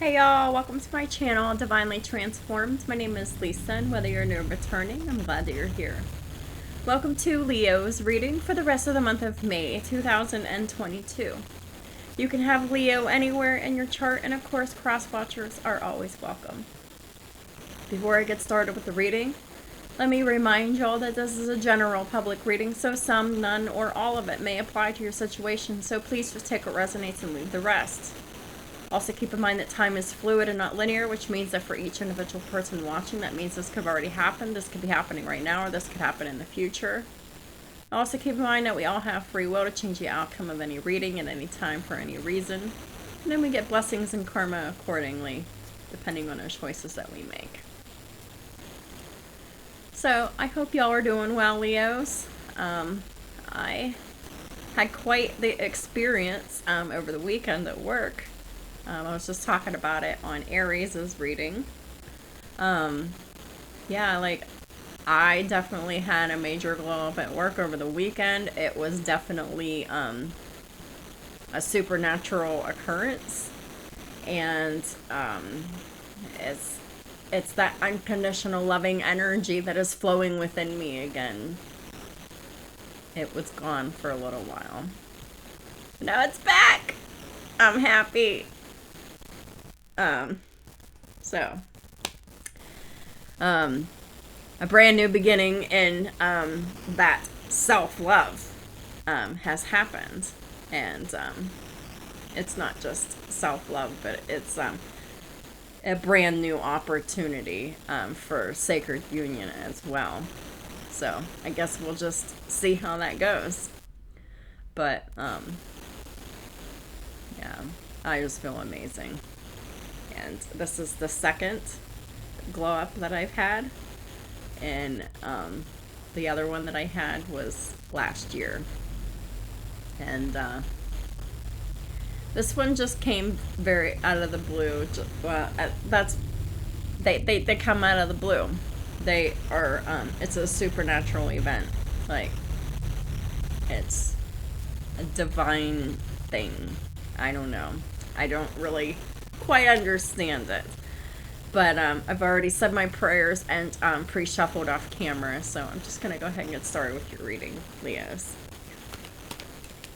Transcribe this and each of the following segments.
Hey y'all, welcome to my channel, Divinely Transformed. My name is Lisa, and whether you're new or returning, I'm glad that you're here. Welcome to Leo's reading for the rest of the month of May 2022. You can have Leo anywhere in your chart, and of course, cross-watchers are always welcome. Before I get started with the reading, let me remind y'all that this is a general public reading, so some, none, or all of it may apply to your situation, so please just take what resonates and leave the rest. Also keep in mind that time is fluid and not linear, which means that for each individual person watching, that means this could have already happened, this could be happening right now, or this could happen in the future. Also keep in mind that we all have free will to change the outcome of any reading at any time for any reason. And then we get blessings and karma accordingly, depending on our choices that we make. So, I hope y'all are doing well, Leos. I had quite the experience over the weekend at work. I was just talking about it on Aries' reading. Yeah, like, I definitely had a major glow up at work over the weekend. It was definitely a supernatural occurrence. And it's that unconditional loving energy that is flowing within me again. It was gone for a little while. Now it's back! I'm happy. A brand new beginning in that self-love has happened, and it's not just self-love, but it's a brand new opportunity for sacred union as well. So I guess we'll just see how that goes. But yeah, I just feel amazing. And this is the second glow up that I've had. And the other one that I had was last year. And this one just came very out of the blue. They come out of the blue. They are, it's a supernatural event. Like, it's a divine thing. I don't know. I don't really quite understand it, but I've already said my prayers and pre-shuffled off camera, so I'm just gonna go ahead and get started with your reading, Leos.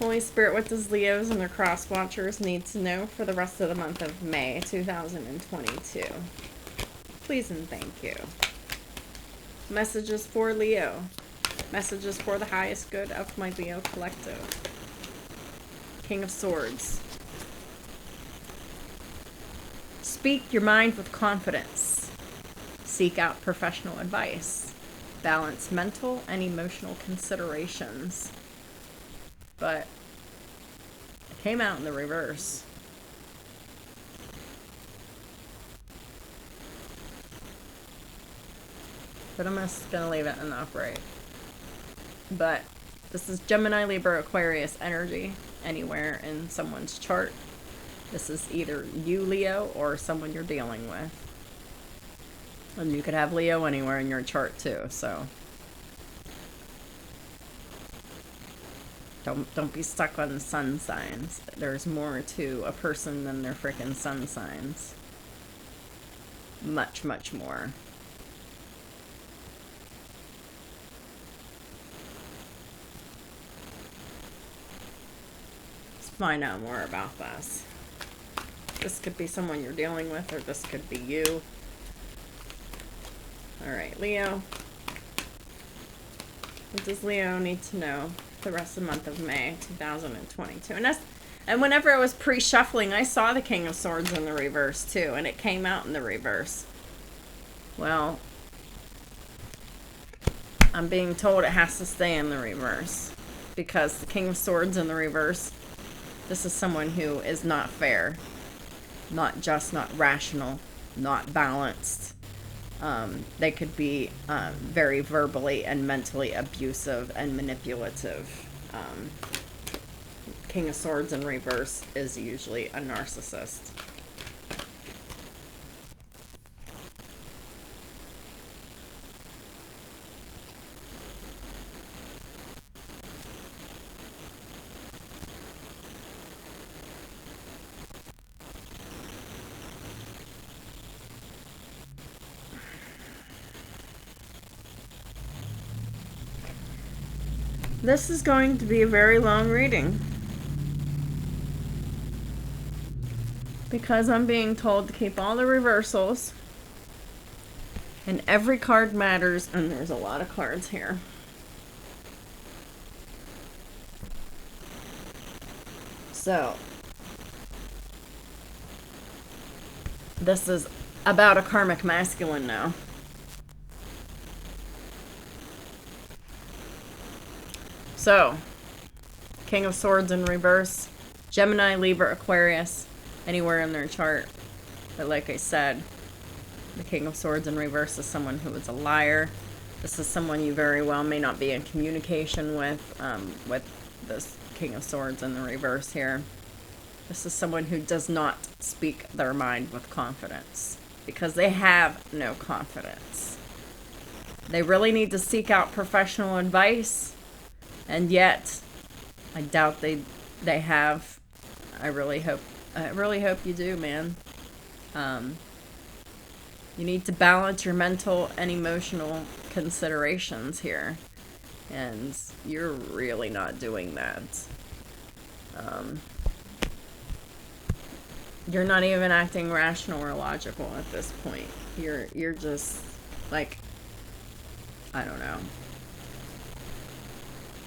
Holy Spirit, what does Leos and their cross watchers need to know for the rest of the month of May 2022? Please and thank you. Messages for Leo. Messages for the highest good of my Leo collective. King of Swords. Speak your mind with confidence. Seek out professional advice. Balance mental and emotional considerations. But it came out in the reverse. But I'm just going to leave it in the upright. But this is Gemini, Libra, Aquarius energy anywhere in someone's chart. This is either you, Leo, or someone you're dealing with. And you could have Leo anywhere in your chart too, so don't be stuck on the sun signs. There's more to a person than their freaking sun signs. Much, much more. Let's find out more about this. This could be someone you're dealing with, or this could be you. Alright, Leo. What does Leo need to know the rest of the month of May 2022? And whenever I was pre-shuffling, I saw the King of Swords in the reverse too, and it came out in the reverse. Well, I'm being told it has to stay in the reverse, because the King of Swords in the reverse, this is someone who is not fair. Not just, not rational, not balanced. They could be very verbally and mentally abusive and manipulative. King of Swords in reverse is usually a narcissist. this is going to be a very long reading. Because I'm being told to keep all the reversals. And every card matters, and there's a lot of cards here. So, this is about a karmic masculine now. So, King of Swords in reverse, Gemini, Libra, Aquarius, anywhere in their chart. But like I said, the King of Swords in reverse is someone who is a liar. This is someone you very well may not be in communication with this King of Swords in the reverse here. This is someone who does not speak their mind with confidence because they have no confidence. They really need to seek out professional advice, and yet I doubt they have. I really hope you do, man. You need to balance your mental and emotional considerations here. And you're really not doing that. You're not even acting rational or logical at this point. You're just like, I don't know.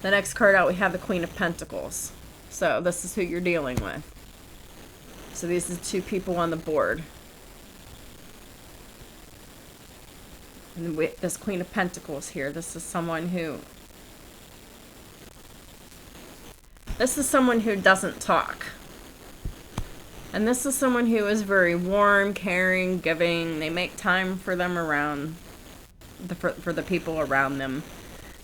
The next card out, we have the Queen of Pentacles. So this is who you're dealing with. So these are two people on the board. And with this Queen of Pentacles here, this is someone who doesn't talk. And this is someone who is very warm, caring, giving. They make time for them around, for the people around them.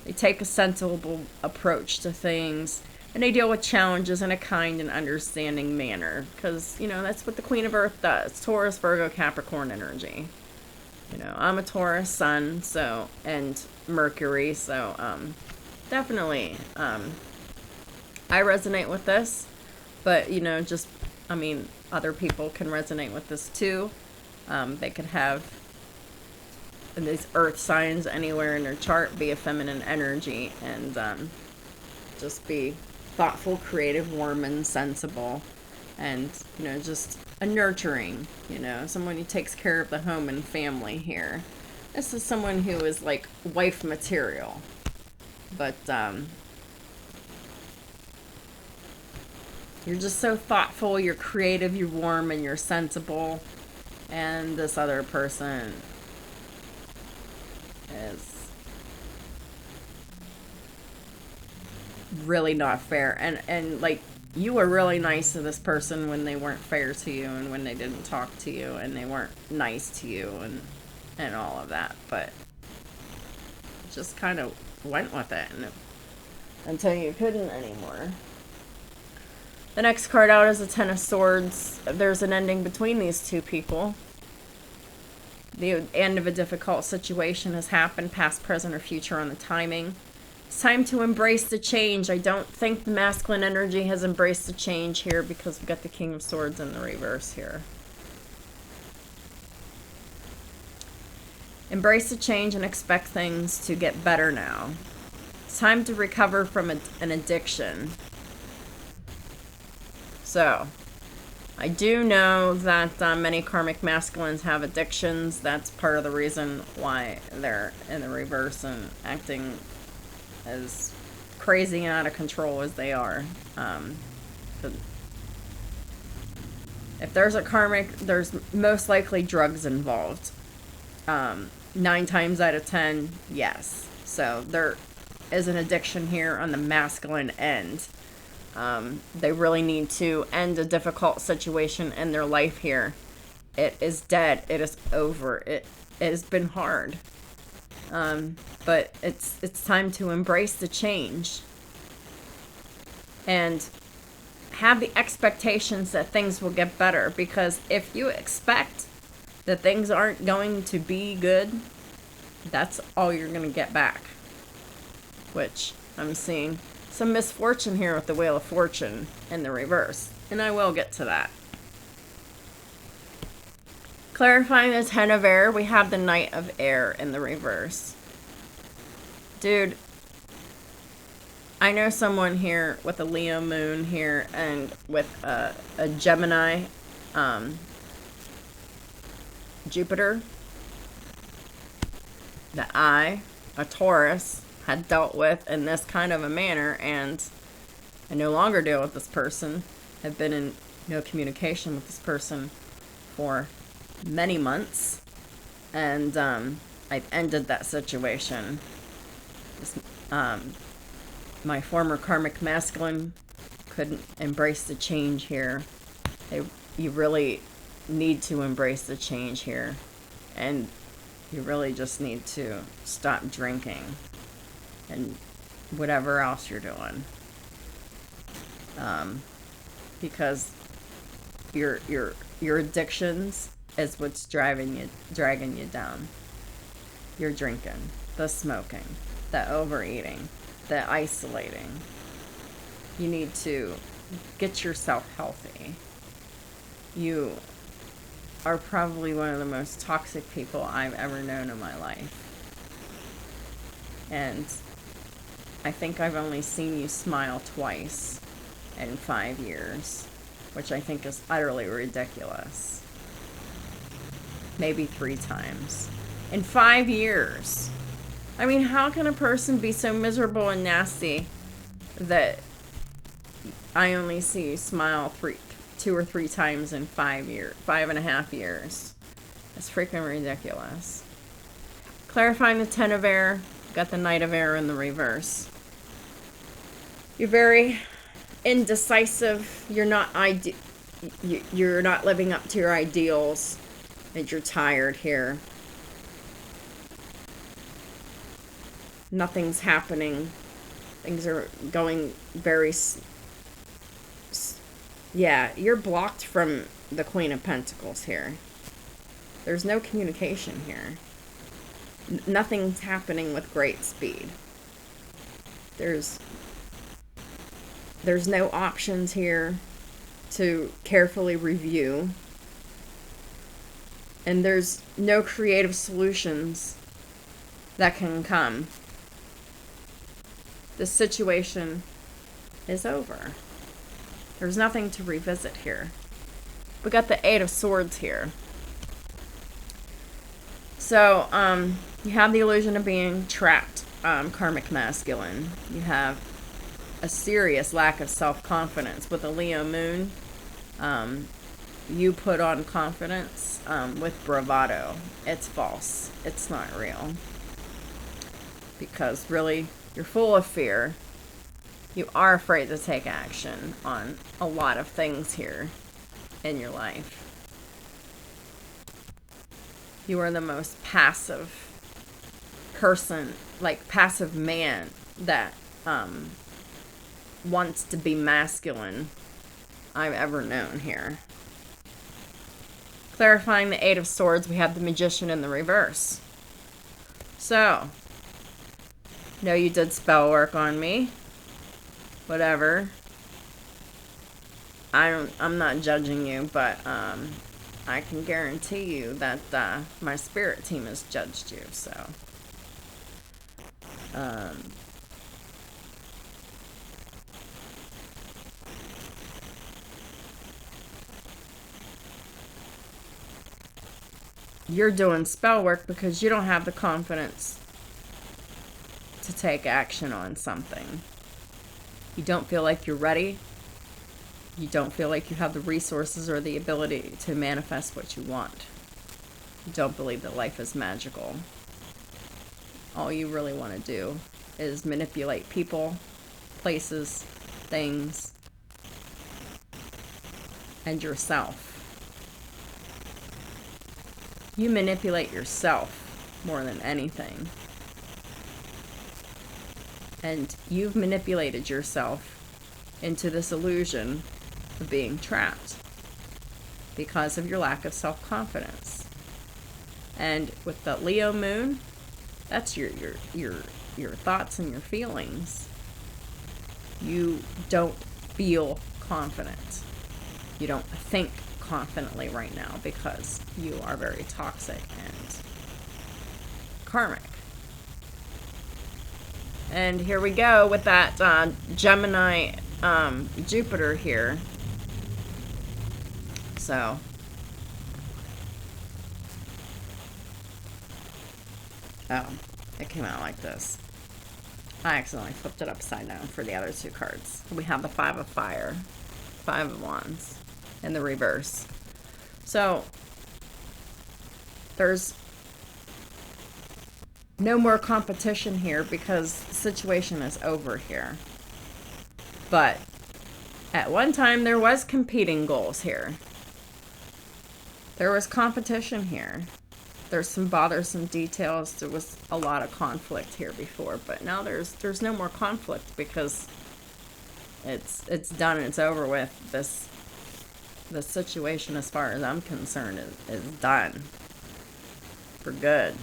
They take a sensible approach to things. And they deal with challenges in a kind and understanding manner. Because, you know, that's what the Queen of Earth does. Taurus, Virgo, Capricorn energy. You know, I'm a Taurus sun, so, and Mercury, so, definitely, I resonate with this, but, you know, just, I mean, other people can resonate with this too. They could have these earth signs anywhere in their chart, be a feminine energy, and, just be thoughtful, creative, warm, and sensible, and, you know, just a nurturing, you know, someone who takes care of the home and family here. This is someone who is like wife material, but you're just so thoughtful, you're creative, you're warm, and you're sensible, and this other person is really not fair, and like, you were really nice to this person when they weren't fair to you, and when they didn't talk to you, and they weren't nice to you, and all of that, but just kind of went with it until you couldn't anymore. The next card out is the Ten of Swords. There's an ending between these two people. The end of a difficult situation has happened, past, present, or future on the timing. It's time to embrace the change. I don't think the masculine energy has embraced the change here because we've got the King of Swords in the reverse here. Embrace the change and expect things to get better now. It's time to recover from an addiction. So, I do know that many karmic masculines have addictions. That's part of the reason why they're in the reverse and acting as crazy and out of control as they are. If there's a karmic, there's most likely drugs involved. 9 times out of 10, yes. So there is an addiction here on the masculine end. They really need to end a difficult situation in their life here. It is dead. It is over. It has been hard. But it's time to embrace the change and have the expectations that things will get better, because if you expect that things aren't going to be good, that's all you're going to get back, which I'm seeing some misfortune here with the Wheel of Fortune in the reverse, and I will get to that. Clarifying the Ten of Air, we have the Knight of Air in the reverse. Dude, I know someone here with a Leo moon here and with a Gemini Jupiter that I, a Taurus, had dealt with in this kind of a manner, and I no longer deal with this person. I've been in no communication with this person for many months, and I've ended that situation. My former karmic masculine couldn't embrace the change here. You really need to embrace the change here, and you really just need to stop drinking and whatever else you're doing, because your addictions is what's dragging you down. Your drinking, the smoking, the overeating, the isolating. You need to get yourself healthy. You are probably one of the most toxic people I've ever known in my life. And I think I've only seen you smile twice in 5 years, which I think is utterly ridiculous. Maybe 3 times. In 5 years. I mean, how can a person be so miserable and nasty that I only see you smile 2 or 3 times in 5.5 years? It's freaking ridiculous. Clarifying the Ten of Air. Got the Knight of Air in the reverse. You're very indecisive. You're not you're not living up to your ideals, and you're tired here. Nothing's happening. Things are going very... Yeah, you're blocked from the Queen of Pentacles here. There's no communication here. Nothing's happening with great speed. There's no options here to carefully review. And there's no creative solutions that can come. The situation is over. There's nothing to revisit here. We got the Eight of Swords here. So, you have the illusion of being trapped, karmic masculine. You have a serious lack of self-confidence. With a Leo moon, you put on confidence with bravado. It's false. It's not real. Because really, you're full of fear. You are afraid to take action on a lot of things here in your life. You are the most passive person, like passive man that wants to be masculine I've ever known here. Clarifying the Eight of Swords, we have the Magician in the reverse. So, know you did spell work on me. Whatever. I'm not judging you, but I can guarantee you that my spirit team has judged you, so you're doing spell work because you don't have the confidence to take action on something. You don't feel like you're ready. You don't feel like you have the resources or the ability to manifest what you want. You don't believe that life is magical. All you really want to do is manipulate people, places, things, and yourself. You manipulate yourself more than anything. And you've manipulated yourself into this illusion of being trapped because of your lack of self-confidence. And with the Leo moon, that's your thoughts and your feelings. You don't feel confident. You don't think confidently right now because you are very toxic and karmic. And here we go with that Gemini Jupiter here. So, oh, it came out like this. I accidentally flipped it upside down for the other two cards. We have the Five of Fire, Five of Wands, in the reverse. So, there's no more competition here because the situation is over here. But at one time, there was competing goals here. There was competition here. There's some bothersome details. There was a lot of conflict here before, but now there's no more conflict because it's done and it's over with. The situation, as far as I'm concerned, is done for good,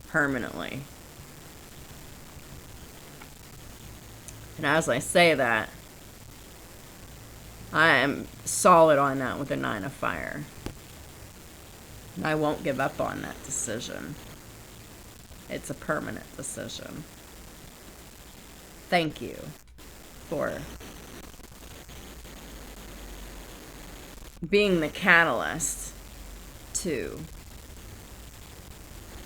permanently. And as I say that, I am solid on that with the Nine of Fire. And I won't give up on that decision. It's a permanent decision. Thank you for being the catalyst to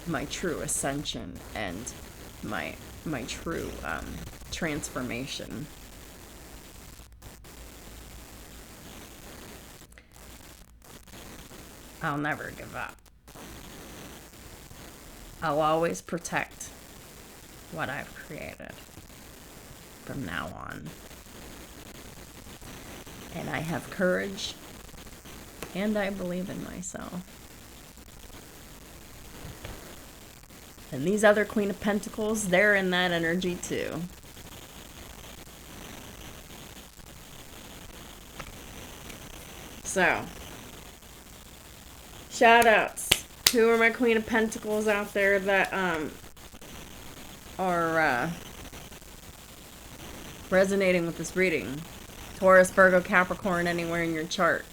my true ascension and my true transformation. I'll never give up. I'll always protect what I've created from now on. And I have courage, and I believe in myself. And these other Queen of Pentacles, they're in that energy too. So, shout outs. Who are my Queen of Pentacles out there that are resonating with this reading? Taurus, Virgo, Capricorn, anywhere in your chart.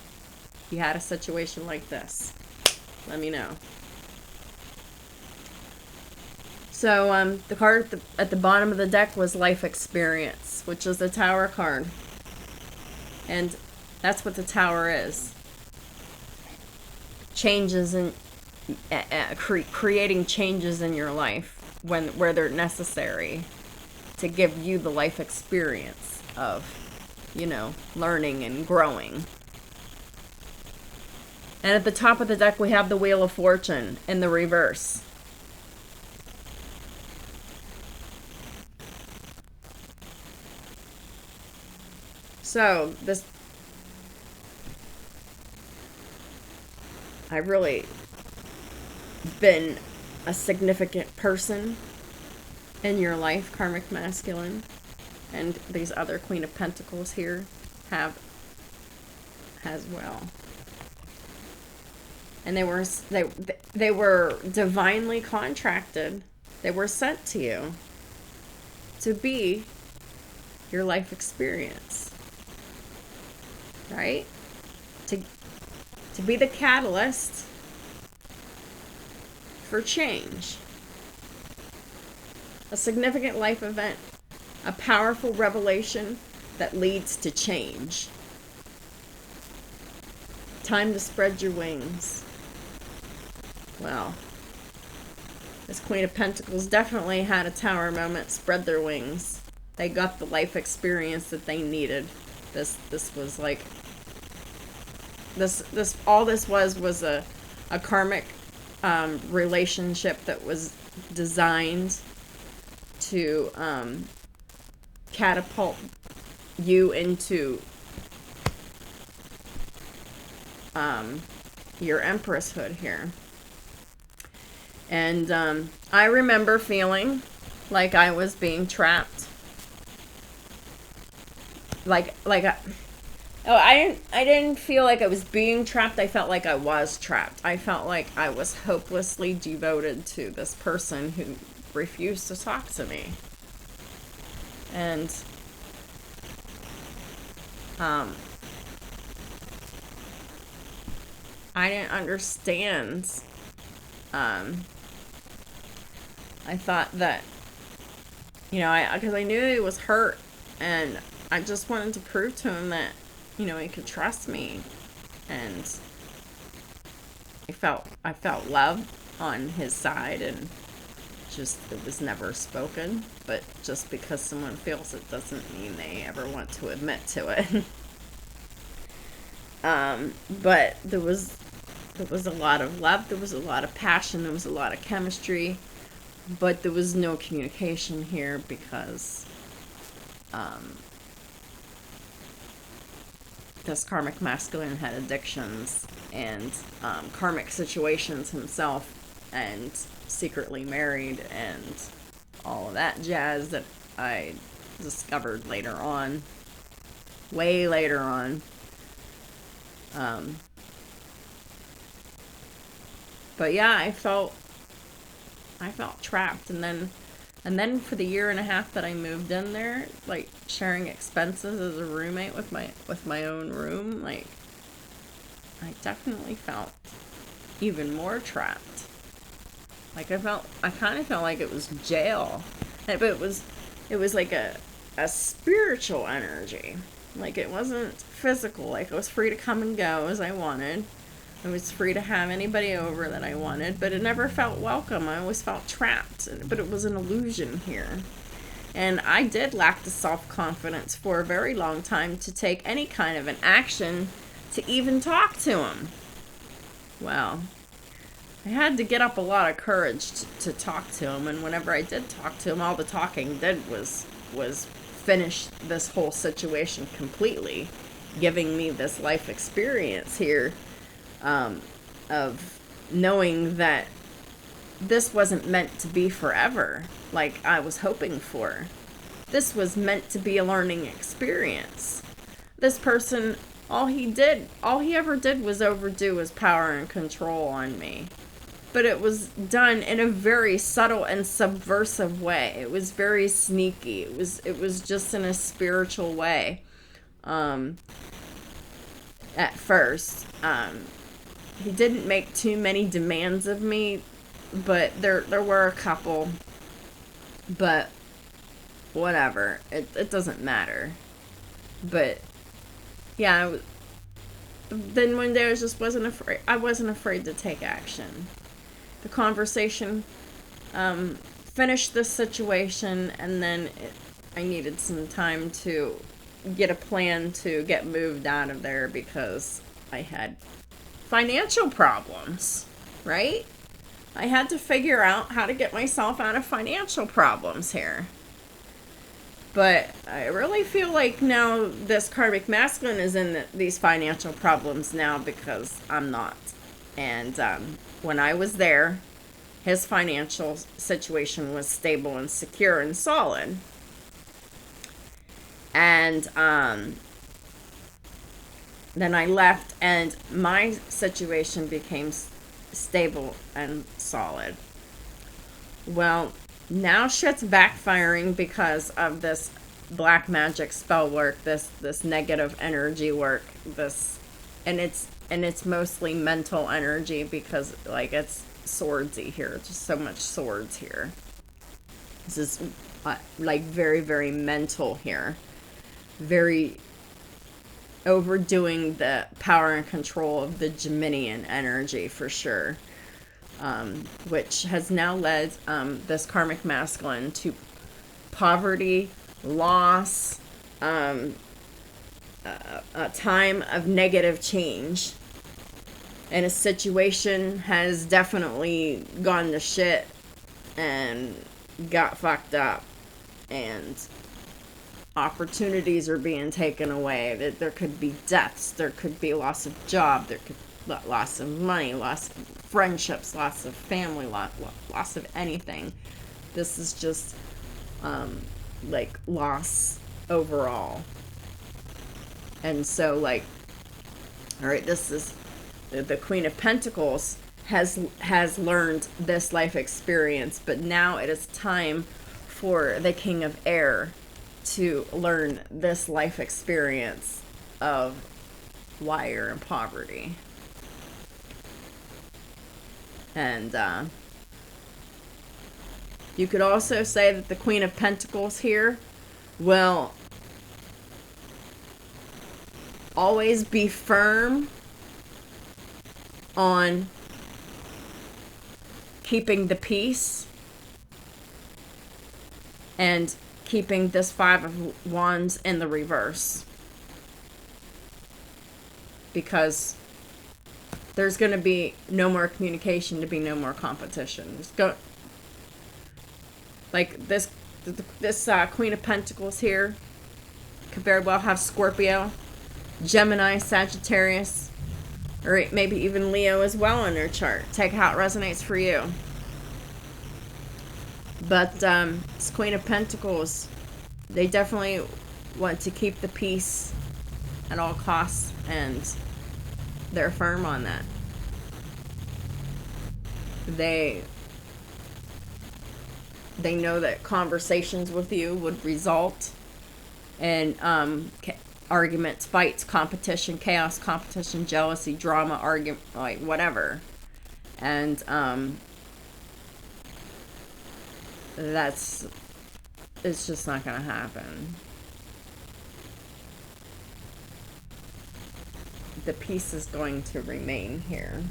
If you had a situation like this, let me know. So the card at the bottom of the deck was Life Experience, which is the Tower card. And that's what the Tower is. Changes in creating changes in your life where they're necessary to give you the life experience of, you know, learning and growing. And at the top of the deck we have the Wheel of Fortune in the reverse. So this, I've really been a significant person in your life, Karmic Masculine, and these other Queen of Pentacles here have as well. And they were divinely contracted. They were sent to you to be your life experience, right? To be the catalyst for change. A significant life event. A powerful revelation that leads to change. Time to spread your wings. Well, this Queen of Pentacles definitely had a Tower moment. Spread their wings. They got the life experience that they needed. This was like... all this was a karmic relationship that was designed to catapult you into your Empresshood here. And I remember feeling like I was being trapped. I didn't feel like I was being trapped. I felt like I was trapped. I felt like I was hopelessly devoted to this person who refused to talk to me. And I didn't understand. I thought that You know, because I knew he was hurt, and I just wanted to prove to him that, you know, he could trust me. And I felt love on his side, and just it was never spoken. But just because someone feels it doesn't mean they ever want to admit to it. But there was a lot of love, there was a lot of passion, there was a lot of chemistry, but there was no communication here because this karmic masculine had addictions and karmic situations himself, and secretly married, and all of that jazz that I discovered later on, way later on. But yeah, I felt trapped, and then for the year and a half that I moved in there, like sharing expenses as a roommate with my own room, like I definitely felt even more trapped. Like I kind of felt like it was jail, but it was like a spiritual energy. Like it wasn't physical. Like I was free to come and go as I wanted. I was free to have anybody over that I wanted, but it never felt welcome. I always felt trapped, but it was an illusion here. And I did lack the self-confidence for a very long time to take any kind of an action to even talk to him. Well, I had to get up a lot of courage to talk to him, and whenever I did talk to him, all the talking did was finish this whole situation completely, giving me this life experience here, of knowing that this wasn't meant to be forever like I was hoping for. This was meant to be a learning experience. This person, all he ever did was overdo his power and control on me. But it was done in a very subtle and subversive way. It was very sneaky. It was just in a spiritual way. At first, he didn't make too many demands of me, but there were a couple. But whatever, it doesn't matter. But yeah, then one day I wasn't afraid to take action. The conversation finished the situation, and then I needed some time to get a plan to get moved out of there because I had financial problems, right? I had to figure out how to get myself out of financial problems here. But I really feel like now this karmic masculine is in these financial problems now because I'm not. And when I was there, his financial situation was stable and secure and solid. And then I left, and my situation became stable and solid. Well, now shit's backfiring because of this black magic spell work, this negative energy work, and it's mostly mental energy because like it's swordsy here, just so much swords here. This is like very, very mental here, very overdoing the power and control of the Geminian energy for sure. Which has now led this karmic masculine to poverty, loss, a time of negative change. And his situation has definitely gone to shit and got fucked up. And opportunities are being taken away. There could be deaths. There could be loss of job. There could loss of money, loss of friendships, loss of family, loss of anything. This is just like loss overall. And so like, all right, this is the Queen of Pentacles has learned this life experience, but now it is time for the King of Air to learn this life experience of why you're in poverty. And You could also say that the Queen of Pentacles here will always be firm on keeping the peace and keeping this Five of Wands in the reverse. Because there's going to be no more communication, to be no more competition. Just go, like this Queen of Pentacles here could very well have Scorpio, Gemini, Sagittarius, or maybe even Leo as well in their chart. Take how it resonates for you. But this Queen of Pentacles, they definitely want to keep the peace at all costs, and they're firm on that. They know that conversations with you would result in arguments, fights, competition, chaos, competition, jealousy, drama, argument, like whatever. And it's just not gonna happen. The peace is going to remain here.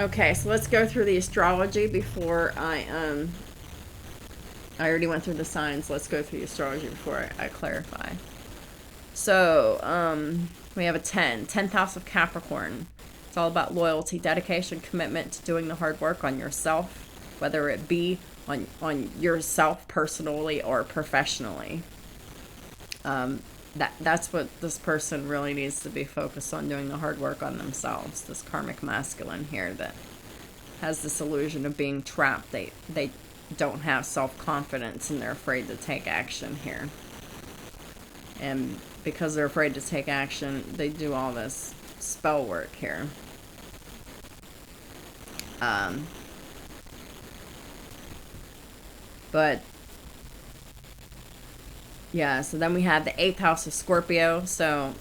Okay, so let's go through the astrology before I already went through the signs. Let's go through the astrology before I clarify. So, we have a 10th house of Capricorn. It's all about loyalty, dedication, commitment to doing the hard work on yourself, whether it be on yourself personally or professionally. That's what this person really needs to be focused on, doing the hard work on themselves. This karmic masculine here that has this illusion of being trapped. They don't have self-confidence and they're afraid to take action here. And because they're afraid to take action, they do all this spell work here. But yeah, so then we have the 8th house of Scorpio. So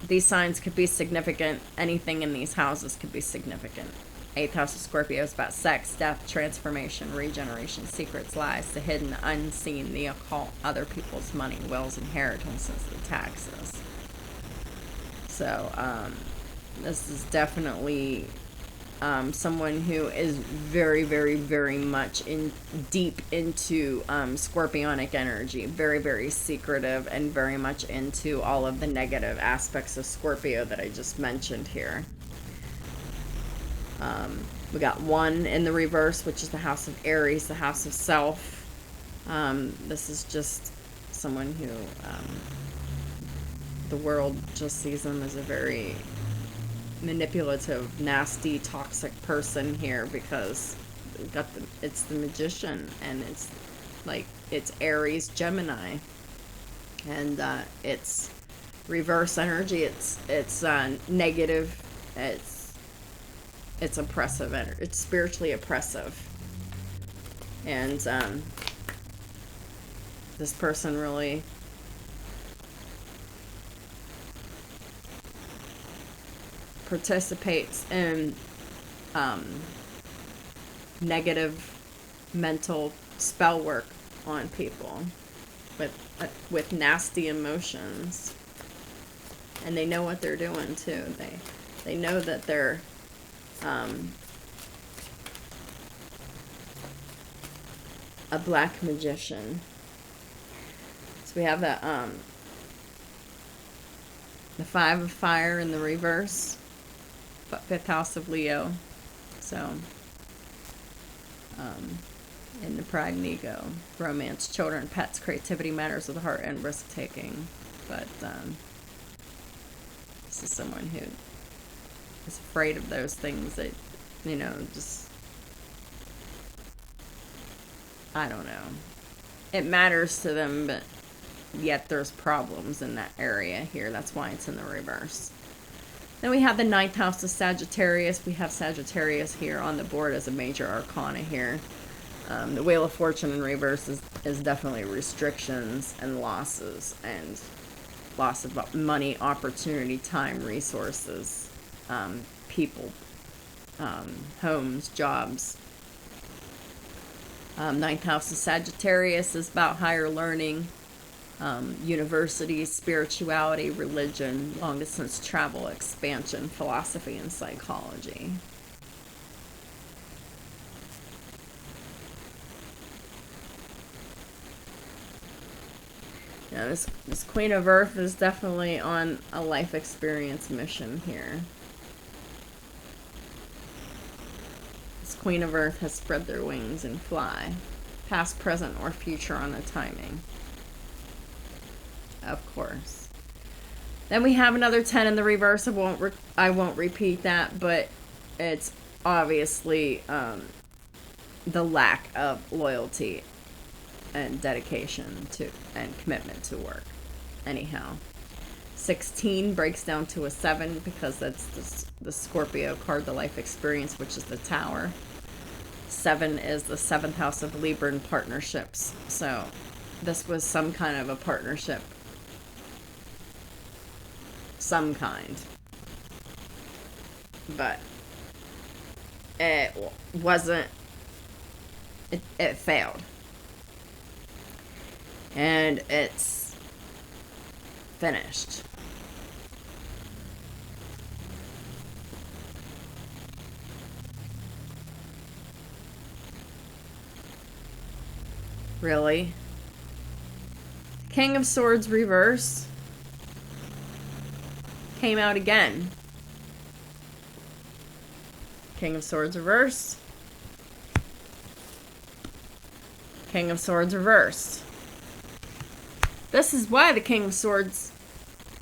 these signs could be significant. Anything in these houses could be significant. 8th house of Scorpio is about sex, death, transformation, regeneration, secrets, lies, the hidden, unseen, the occult, other people's money, wills, inheritances, and taxes. So this is definitely someone who is very, very, very much deep into scorpionic energy, very, very secretive, and very much into all of the negative aspects of Scorpio that I just mentioned here. We got 1 in the reverse, which is the house of Aries, the house of self. This is just someone who the world just sees them as a very manipulative, nasty, toxic person here, because it's the Magician, and it's Aries, Gemini, and it's reverse energy. It's negative. It's oppressive energy. It's spiritually oppressive, and this person really participates in negative mental spell work on people with nasty emotions, and they know what they're doing too. They know that they're a black magician. So we have the 5 of fire in the reverse, but 5th house of Leo. So in the pride and ego, romance, children, pets, creativity, matters of the heart, and risk taking. But this is someone who is afraid of those things that, just, I don't know. It matters to them, but yet there's problems in that area here. That's why it's in the reverse. Then we have the 9th house of Sagittarius. We have Sagittarius here on the board as a major arcana here. The Wheel of Fortune in reverse is definitely restrictions and losses, and loss of money, opportunity, time, resources, people. homes, jobs. Ninth house of Sagittarius is about higher learning, universities, spirituality, religion, long distance travel, expansion, philosophy, and psychology. Now, this Queen of Earth is definitely on a life experience mission here. This Queen of Earth has spread their wings and fly. Past, present, or future on the timing. Of course. Then we have another 10 in the reverse. I won't repeat that, but it's obviously the lack of loyalty and dedication to and commitment to work. Anyhow, 16 breaks down to a 7 because that's the Scorpio card, the life experience, which is the Tower. 7 is the 7th house of Libra and partnerships. So this was some kind of a partnership. Some kind. But it wasn't, it failed. And it's finished. Really? King of Swords reverse came out again. King of Swords reverse. King of Swords reversed. This is why the King of Swords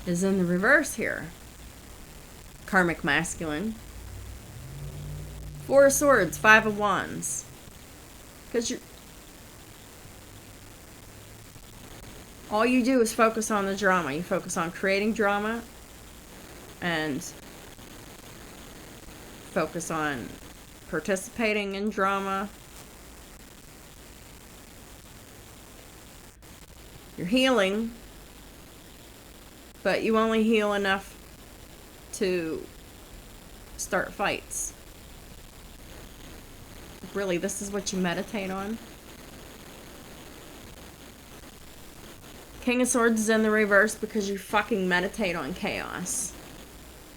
is in the reverse here. Karmic masculine. 4 of Swords, 5 of Wands. Because all you do is focus on the drama. You focus on creating drama and focus on participating in drama. You're healing, but you only heal enough to start fights. Really, this is what you meditate on? King of Swords is in the reverse because you fucking meditate on chaos.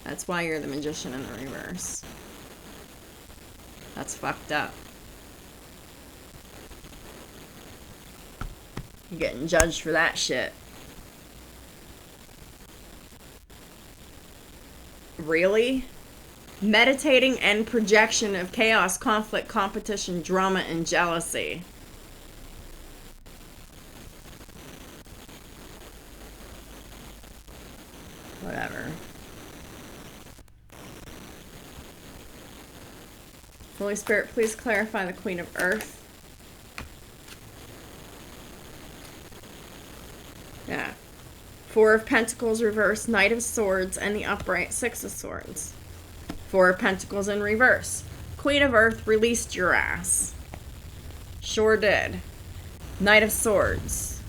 That's why you're the Magician in the reverse. That's fucked up. You're getting judged for that shit. Really? Meditating and projection of chaos, conflict, competition, drama, and jealousy. Whatever. Holy Spirit, please clarify the Queen of Earth. Yeah. 4 of Pentacles reverse, Knight of Swords, and the upright 6 of Swords. 4 of Pentacles in reverse. Queen of Earth released your ass. Sure did. Knight of Swords.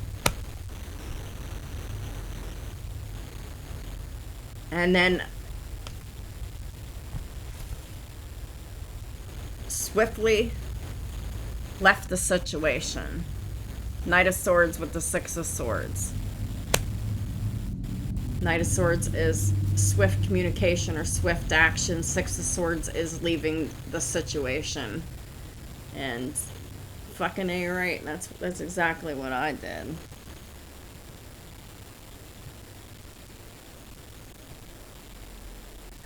And then swiftly left the situation. Knight of Swords with the 6 of Swords. Knight of Swords is swift communication or swift action. 6 of Swords is leaving the situation. And fucking A right. That's exactly what I did.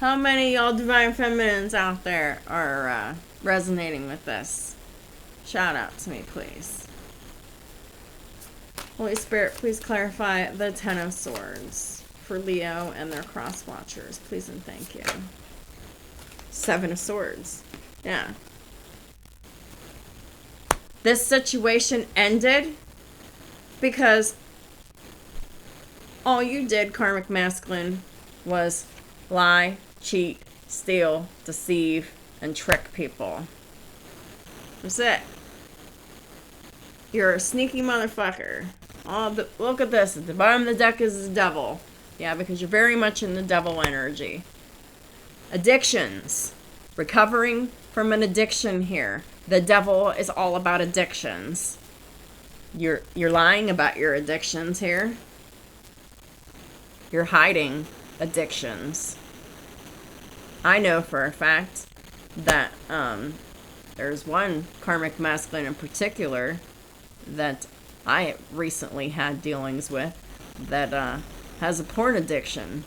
How many y'all Divine Feminines out there are resonating with this? Shout out to me, please. Holy Spirit, please clarify the 10 of Swords for Leo and their cross watchers. Please and thank you. 7 of Swords. Yeah. This situation ended because all you did, Karmic Masculine, was lie, cheat, steal, deceive, and trick people. That's it. You're a sneaky motherfucker. Look at this. At the bottom of the deck is the devil. Yeah, because you're very much in the devil energy. Addictions. Recovering from an addiction here. The devil is all about addictions. You're lying about your addictions here. You're hiding addictions. I know for a fact that there's one karmic masculine in particular that I recently had dealings with that has a porn addiction.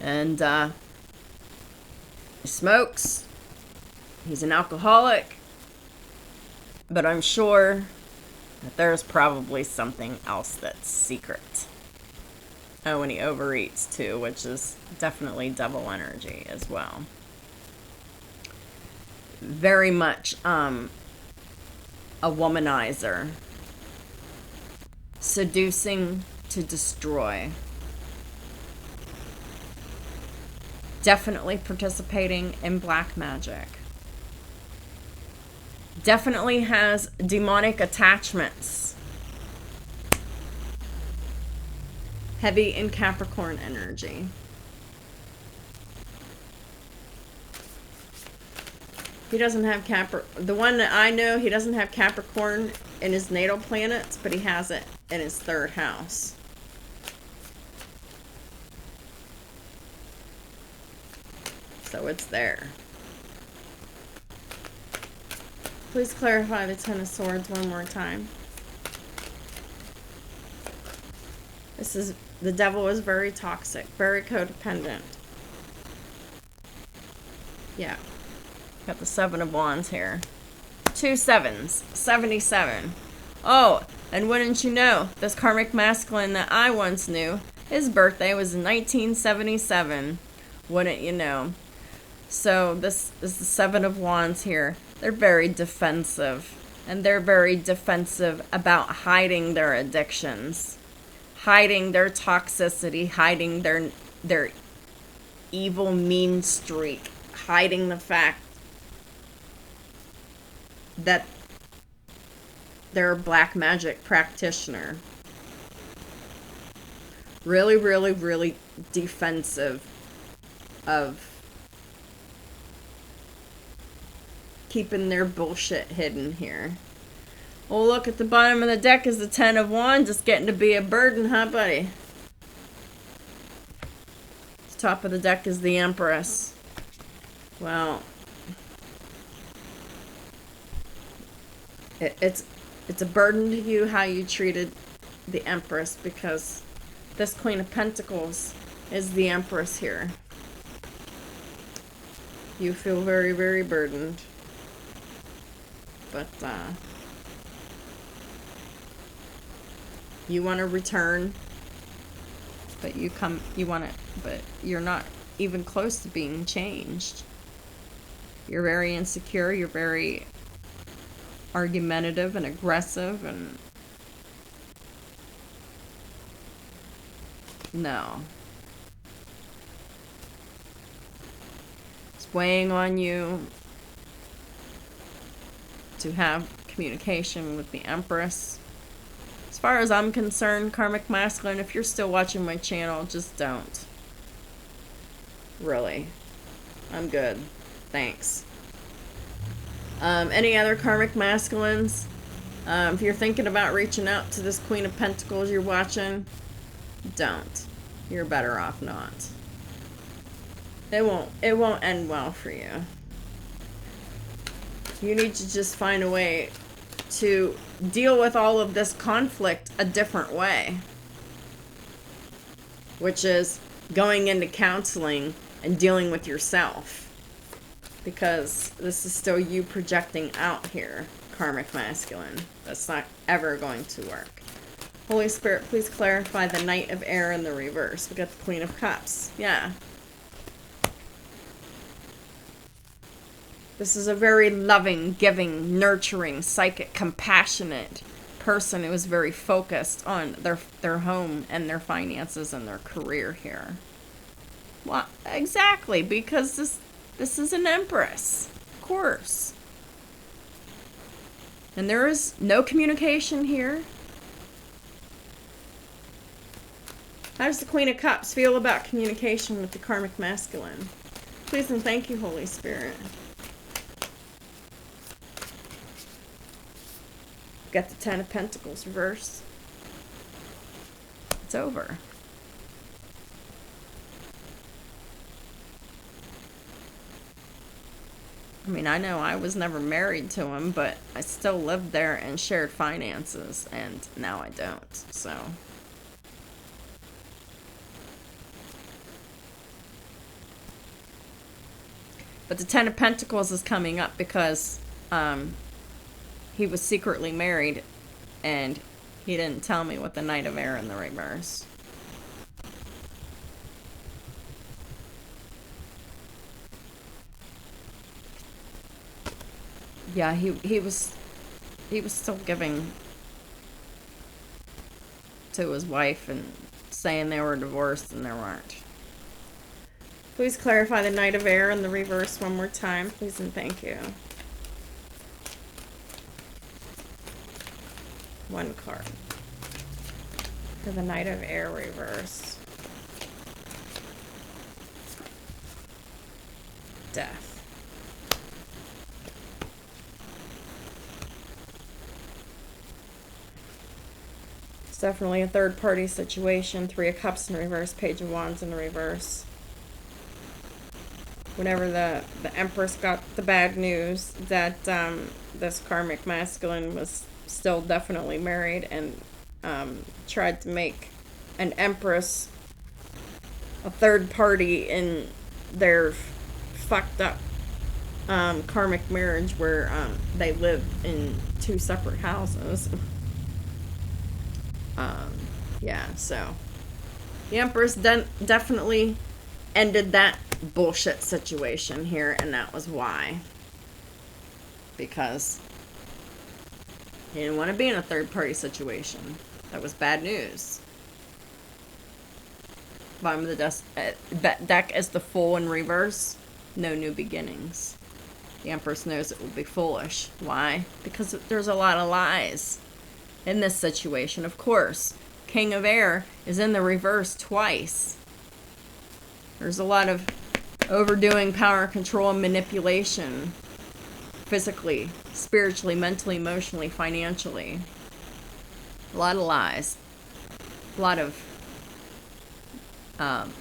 And he smokes. He's an alcoholic. But I'm sure that there's probably something else that's secret. Oh, and he overeats too, which is definitely devil energy as well. Very much a womanizer. Seducing to destroy. Definitely participating in black magic. Definitely has demonic attachments. Heavy in Capricorn energy. He doesn't have the one that I know, he doesn't have Capricorn in his natal planets, but he has it in his 3rd house. So it's there. Please clarify the Ten of Swords one more time. The devil is very toxic, very codependent. Yeah. Got the 7 of Wands here. 2 sevens, 77. Oh, and wouldn't you know, this karmic masculine that I once knew, his birthday was in 1977. Wouldn't you know? So this is the 7 of Wands here. They're very defensive. And they're very defensive about hiding their addictions. Hiding their toxicity. Hiding their evil, mean streak. Hiding the fact that they're a black magic practitioner. Really, really, really defensive of keeping their bullshit hidden here. Oh, look, at the bottom of the deck is the 10 of Wands. Just getting to be a burden, huh, buddy? The top of the deck is the Empress. Well, it's a burden to you how you treated the Empress, because this Queen of Pentacles is the Empress here. You feel very, very burdened. But you want to return, but but you're not even close to being changed. You're very insecure, you're very argumentative and aggressive, and no. It's weighing on you to have communication with the Empress. As far as I'm concerned, karmic masculine, if you're still watching my channel, just don't. Really. I'm good. Thanks. Any other karmic masculines? If you're thinking about reaching out to this Queen of Pentacles you're watching, don't. You're better off not. It won't end well for you. You need to just find a way to deal with all of this conflict a different way. Which is going into counseling and dealing with yourself. Because this is still you projecting out here, karmic masculine. That's not ever going to work. Holy Spirit, please clarify the Knight of Air in the reverse. We got the Queen of Cups. Yeah. This is a very loving, giving, nurturing, psychic, compassionate person who is very focused on their home and their finances and their career here. Well, exactly, because this is an Empress, of course. And there is no communication here. How does the Queen of Cups feel about communication with the karmic masculine? Please and thank you, Holy Spirit. Got the Ten of Pentacles reversed. It's over. I mean, I know I was never married to him, but I still lived there and shared finances, and now I don't, so. But the Ten of Pentacles is coming up because he was secretly married, and he didn't tell me with the Knight of Air in the reverse. Yeah, he was still giving to his wife and saying they were divorced and they weren't. Please clarify the Knight of Air in the reverse one more time, please and thank you. One card for the Knight of Air reverse. Death. It's definitely a third party situation. Three of Cups in reverse, Page of Wands in reverse. Whenever the Empress got the bad news that this karmic masculine was still definitely married and tried to make an Empress a third party in their fucked up karmic marriage where they live in two separate houses. Yeah, so the Empress definitely ended that bullshit situation here, and that was why. Because he didn't want to be in a third party situation. That was bad news. Bottom of the deck is the Fool in reverse. No new beginnings. The Empress knows it will be foolish. Why? Because there's a lot of lies in this situation, of course. King of Air is in the reverse twice. There's a lot of overdoing power, control, and manipulation. Physically, spiritually, mentally, emotionally, financially. A lot of lies. A lot of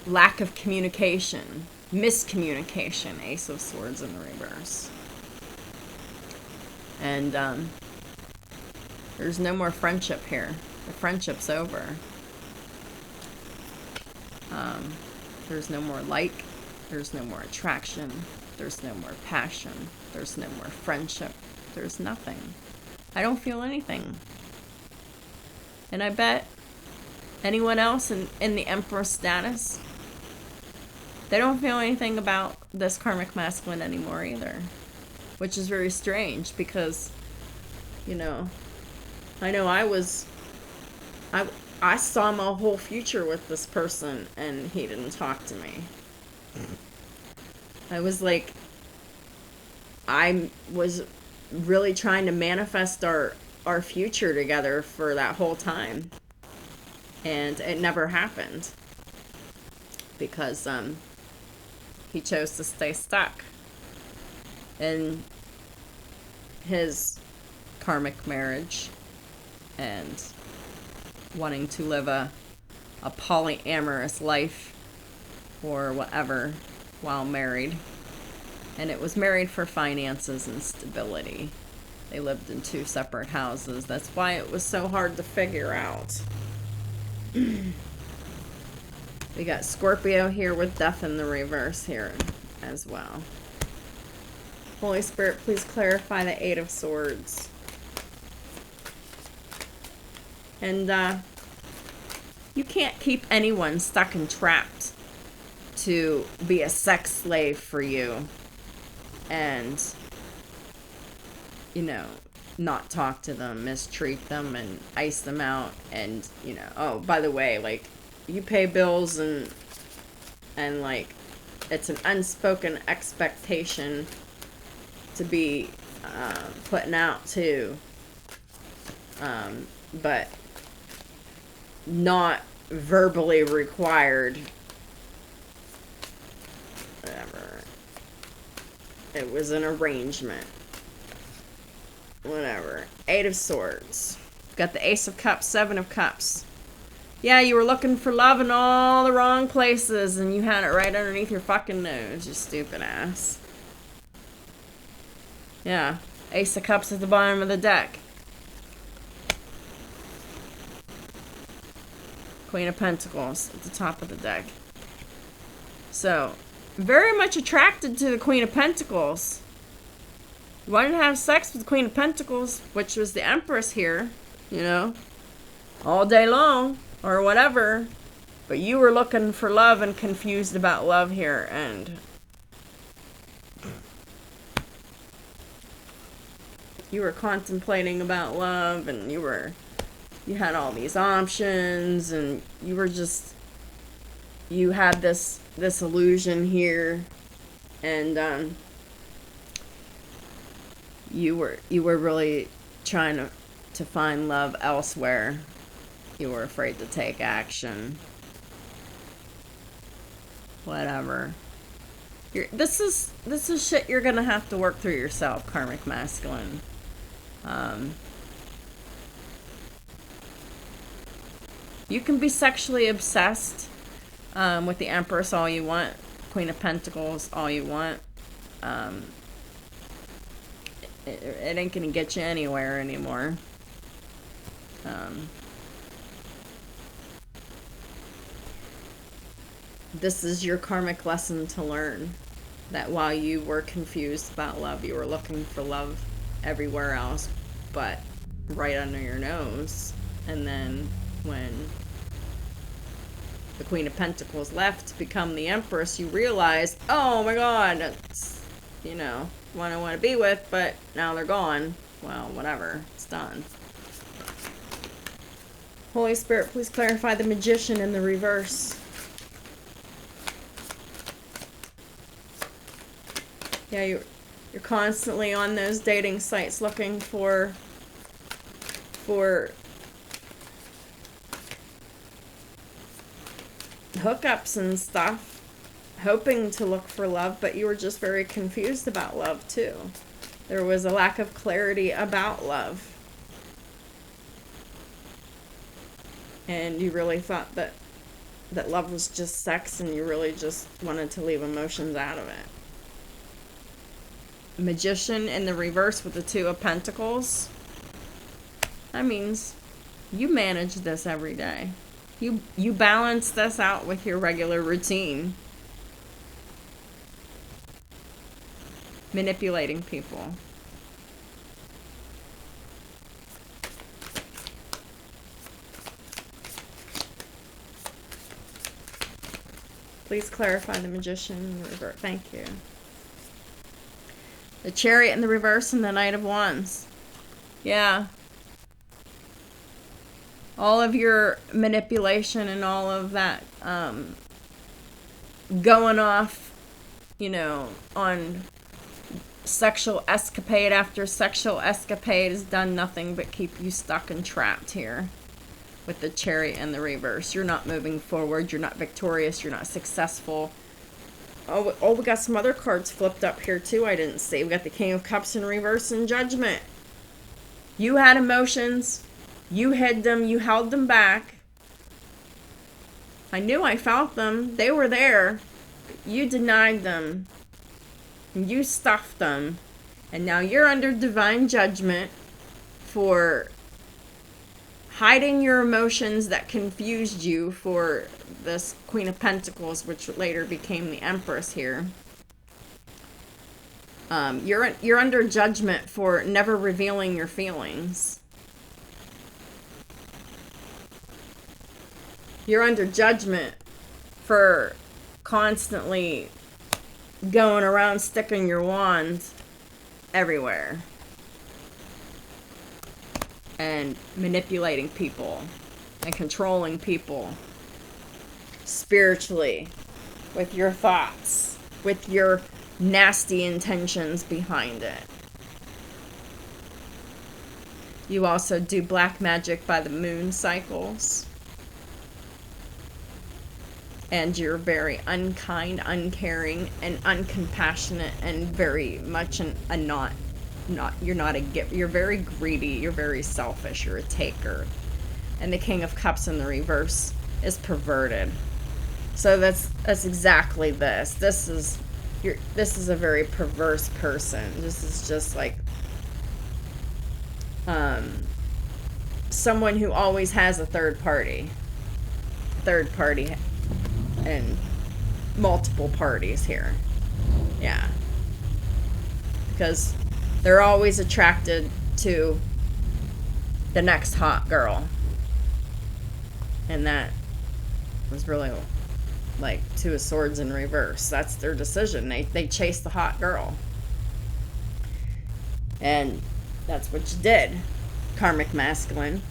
lack of communication. Miscommunication. Ace of Swords in the reverse. And there's no more friendship here. The friendship's over. There's no more like. There's no more attraction. There's no more passion. There's no more friendship. There's nothing. I don't feel anything. And I bet anyone else in the Empress status, they don't feel anything about this karmic masculine anymore either. Which is very strange because, you know I saw my whole future with this person and he didn't talk to me. I was like, I was really trying to manifest our future together for that whole time. And it never happened. Because he chose to stay stuck in his karmic marriage and wanting to live a polyamorous life or whatever while married. And it was married for finances and stability. They lived in two separate houses. That's why it was so hard to figure out. We got Scorpio here with death in the reverse here as well. Holy Spirit, please clarify the Eight of Swords. And you can't keep anyone stuck and trapped to be a sex slave for you and, you know, not talk to them, mistreat them, and ice them out. And, you know, oh, by the way, like, you pay bills and like, it's an unspoken expectation to be putting out too. But not verbally required. Whatever. It was an arrangement. Whatever. 8 of Swords. Got the Ace of Cups, 7 of Cups. Yeah, you were looking for love in all the wrong places, and you had it right underneath your fucking nose, you stupid ass. Yeah. Ace of Cups at the bottom of the deck. Queen of Pentacles at the top of the deck. So, very much attracted to the Queen of Pentacles. You wanted to have sex with the Queen of Pentacles, which was the Empress here, you know, all day long, or whatever. But you were looking for love and confused about love here, and you were contemplating about love, and you had all these options, and you had this illusion here, and you were really trying to find love elsewhere. You were afraid to take action. Whatever. This is shit you're gonna have to work through yourself, Karmic Masculine. You can be sexually obsessed with the Empress all you want, Queen of Pentacles all you want. It ain't gonna get you anywhere anymore. This is your karmic lesson to learn, that while you were confused about love, you were looking for love everywhere else but right under your nose. And then when the Queen of Pentacles left to become the Empress, you realized, oh my god, that's, you know, one I want to be with, but now they're gone. Well, whatever, it's done. Holy Spirit, please clarify the Magician in the reverse. Yeah, you're constantly on those dating sites looking for hookups and stuff, hoping to look for love, but you were just very confused about love too. There was a lack of clarity about love. And you really thought that love was just sex, and you really just wanted to leave emotions out of it. Magician in the reverse with the 2 of Pentacles. That means you manage this every day. You balance this out with your regular routine. Manipulating people. Please clarify the Magician in the reverse. Thank you. The Chariot in the reverse and the Knight of Wands. Yeah. All of your manipulation and all of that going off, you know, on sexual escapade after sexual escapade has done nothing but keep you stuck and trapped here with the Chariot in the reverse. You're not moving forward. You're not victorious. You're not successful. Oh, we got some other cards flipped up here too I didn't see. We got the King of Cups in reverse and Judgment. You had emotions. You hid them. You held them back. I knew I felt them. They were there. You denied them. You stuffed them. And now you're under divine judgment for hiding your emotions that confused you for this Queen of Pentacles, which later became the Empress here. You're under judgment for never revealing your feelings. You're under judgment for constantly going around sticking your wand everywhere and manipulating people and controlling people spiritually with your thoughts, with your nasty intentions behind it. You also do black magic by the moon cycles. And you're very unkind, uncaring, and uncompassionate, and very much you're not a giver. You're very greedy, you're very selfish, you're a taker. And the King of Cups in the reverse is perverted. So that's exactly this. This is a very perverse person. This is just like someone who always has a third party and multiple parties here. Yeah. Because they're always attracted to the next hot girl. And that was really like Two of Swords in reverse. That's their decision. They chase the hot girl. And that's what you did, karmic masculine.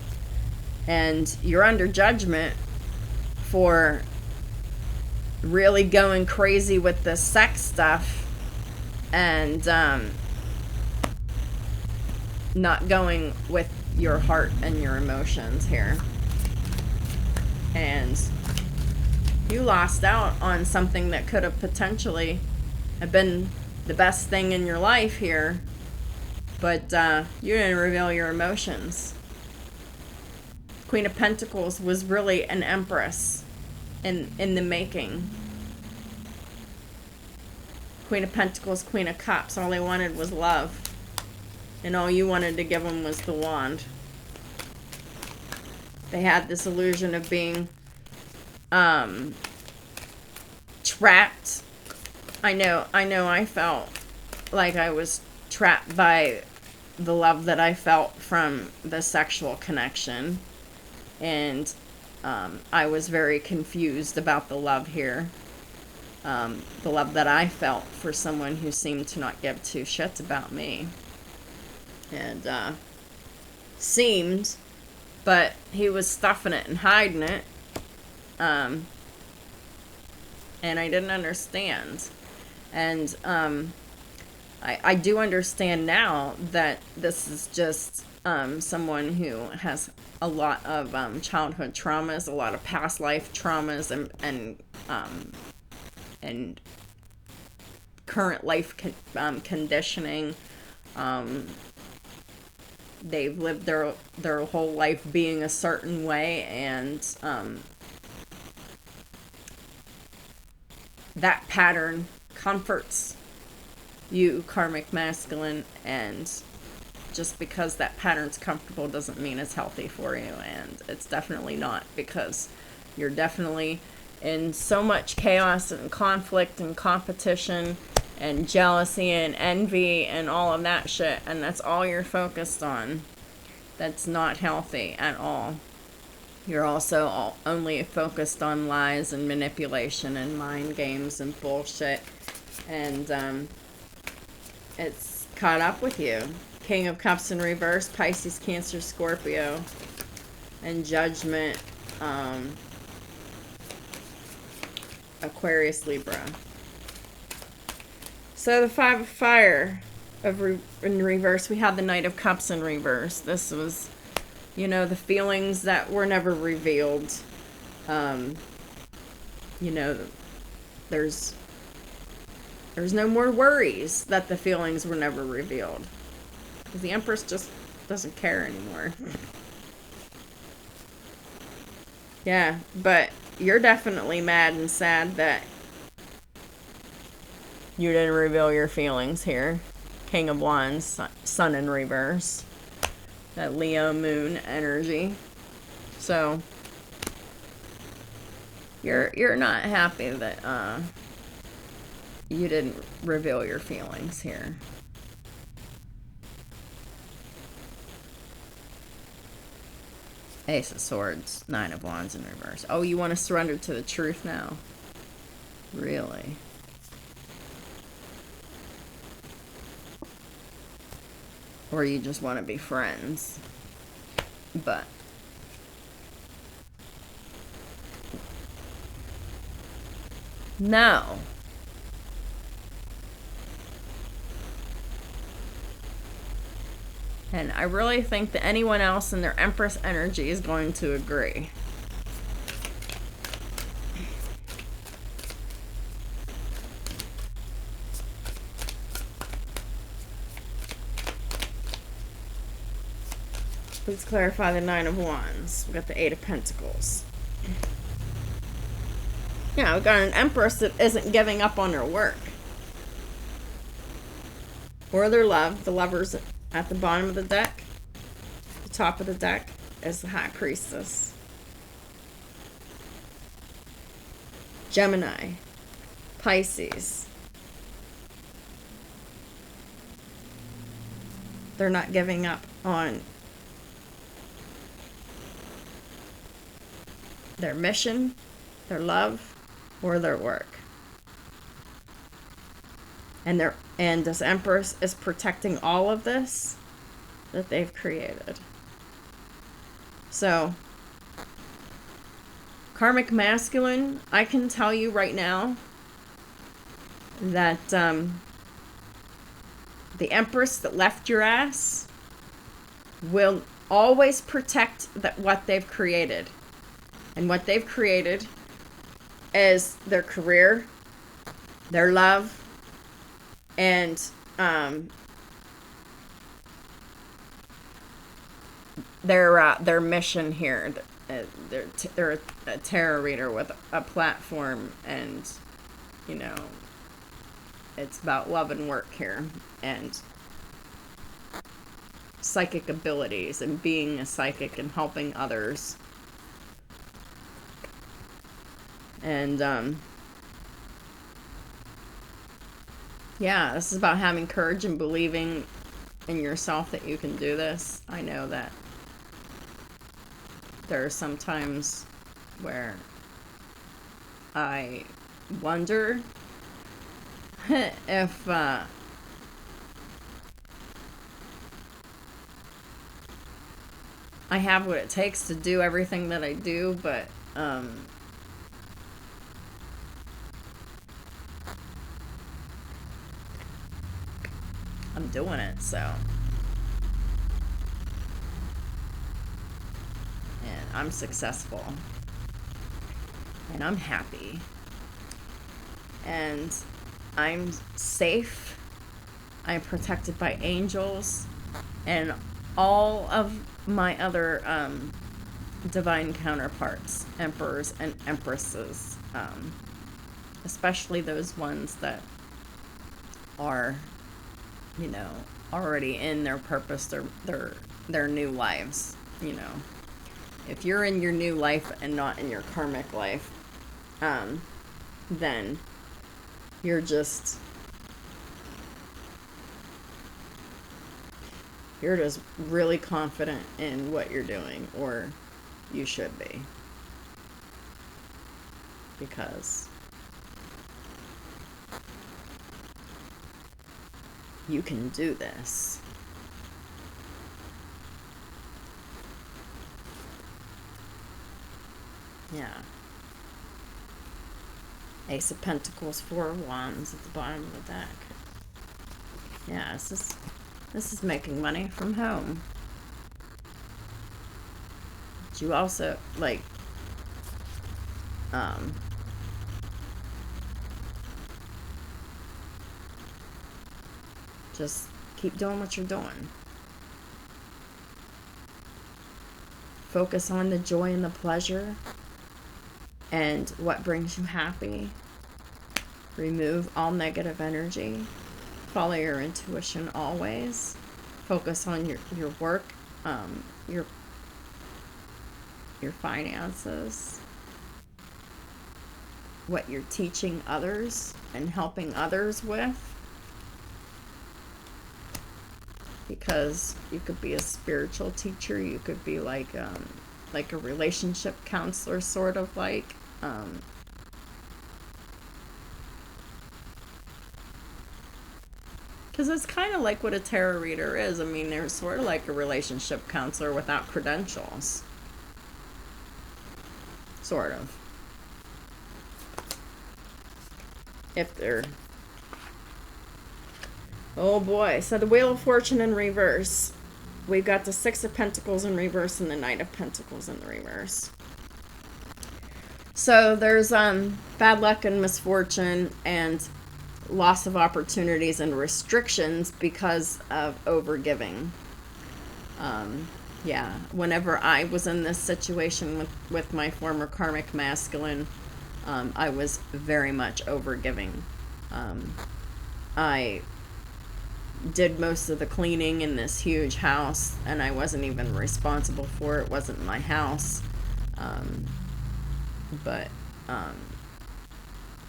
And you're under judgment for really going crazy with the sex stuff and not going with your heart and your emotions here. And you lost out on something that could have potentially have been the best thing in your life here, but you didn't reveal your emotions. Queen of Pentacles was really an Empress in the making. Queen of Pentacles, Queen of Cups, all they wanted was love. And all you wanted to give them was the wand. They had this illusion of being trapped. I know I felt like I was trapped by the love that I felt from the sexual connection. And I was very confused about the love here. The love that I felt for someone who seemed to not give two shits about me. And seemed, but he was stuffing it and hiding it. And I didn't understand. And I do understand now that this is just someone who has a lot of childhood traumas, a lot of past life traumas, and current life conditioning. They've lived their whole life being a certain way, and that pattern comforts you, karmic masculine, and just because that pattern's comfortable doesn't mean it's healthy for you, and it's definitely not, because you're definitely in so much chaos and conflict and competition and jealousy and envy and all of that shit, and that's all you're focused on. That's not healthy at all. You're also only focused on lies and manipulation and mind games and bullshit, and it's caught up with you. King of Cups in reverse, Pisces, Cancer, Scorpio, and Judgment, Aquarius, Libra. So the Five of Fire in reverse, we have the Knight of Cups in reverse. This was, you know, the feelings that were never revealed. You know, there's no more worries that the feelings were never revealed. Because the Empress just doesn't care anymore. Yeah, but you're definitely mad and sad that you didn't reveal your feelings here. King of Wands, Sun in reverse. That Leo moon energy. So you're not happy that you didn't reveal your feelings here. Ace of Swords, Nine of Wands in reverse. Oh, you want to surrender to the truth now? Really? Or you just want to be friends? But no. And I really think that anyone else in their Empress energy is going to agree. Please clarify the Nine of Wands. We got the Eight of Pentacles. Yeah, we got an Empress that isn't giving up on her work or their love. The Lover's at the bottom of the deck. The top of the deck is the High Priestess. Gemini, Pisces. They're not giving up on their mission, their love, or their work. And this Empress is protecting all of this that they've created. So, Karmic masculine, I can tell you right now that the Empress that left your ass will always protect what they've created. And what they've created is their career, their love, and their mission here. They're a tarot reader with a platform, and you know, it's about love and work here, and psychic abilities, and being a psychic and helping others. And yeah, this is about having courage and believing in yourself that you can do this. I know that there are some times where I wonder if I have what it takes to do everything that I do, but I'm doing it, so. And I'm successful. And I'm happy. And I'm safe. I'm protected by angels. And all of my other divine counterparts, emperors and empresses. Especially those ones that are, you know, already in their purpose, their new lives, you know. If you're in your new life and not in your karmic life, then you're just really confident in what you're doing, or you should be, because you can do this. Yeah. Ace of Pentacles, Four of Wands at the bottom of the deck. Yeah, this is making money from home. But you also, like, just keep doing what you're doing. Focus on the joy and the pleasure and what brings you happy. Remove all negative energy. Follow your intuition always. Focus on your work, your finances, what you're teaching others and helping others with. Because you could be a spiritual teacher, you could be like a relationship counselor, sort of like. Because it's kind of like what a tarot reader is. I mean, they're sort of like a relationship counselor without credentials. Sort of. If they're... Oh boy, so the Wheel of Fortune in reverse. We've got the Six of Pentacles in reverse and the Knight of Pentacles in the reverse. So there's bad luck and misfortune and loss of opportunities and restrictions because of overgiving. Yeah, whenever I was in this situation with my former karmic masculine, I was very much overgiving. I did most of the cleaning in this huge house, and I wasn't even responsible for it. It wasn't my house. But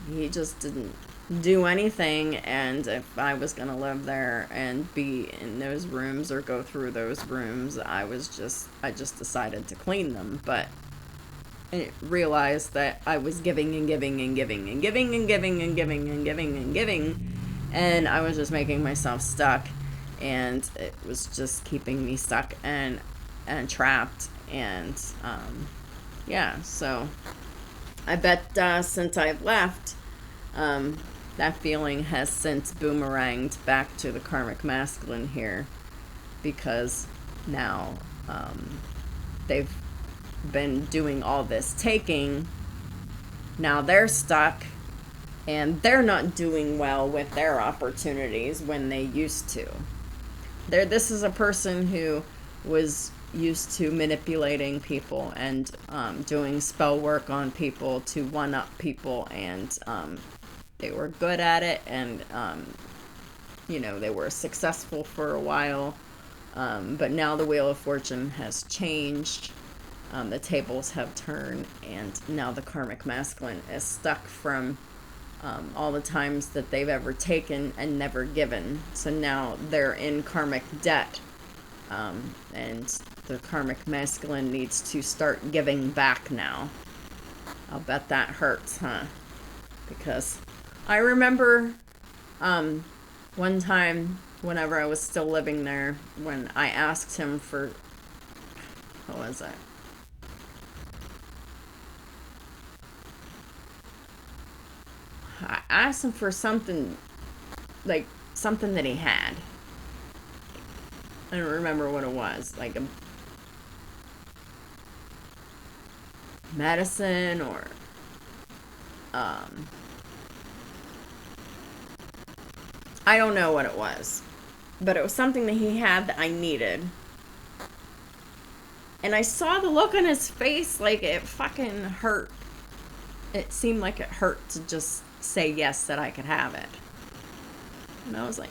he just didn't do anything, and if I was going to live there and be in those rooms or go through those rooms, I just decided to clean them. But I realized that I was giving and giving and giving and giving and giving and giving and giving and giving, and I was just making myself stuck, and it was just keeping me stuck and trapped. And yeah, so I bet since I've left, that feeling has since boomeranged back to the karmic masculine here, because now they've been doing all this taking. Now they're stuck, and they're not doing well with their opportunities when they used to. This is a person who was used to manipulating people and doing spell work on people to one-up people, and they were good at it, and they were successful for a while, but now the Wheel of Fortune has changed. The tables have turned, and now the karmic masculine is stuck from all the times that they've ever taken and never given. So now they're in karmic debt, and the karmic masculine needs to start giving back now. I'll bet that hurts, huh? Because I remember one time whenever I was still living there, when I asked him for, what was it? I asked him for something, like something that he had. I don't remember what it was, like a medicine or I don't know what it was, but it was something that he had that I needed. And I saw the look on his face, like it fucking hurt. It seemed like it hurt to just say yes, that I could have it. And I was like,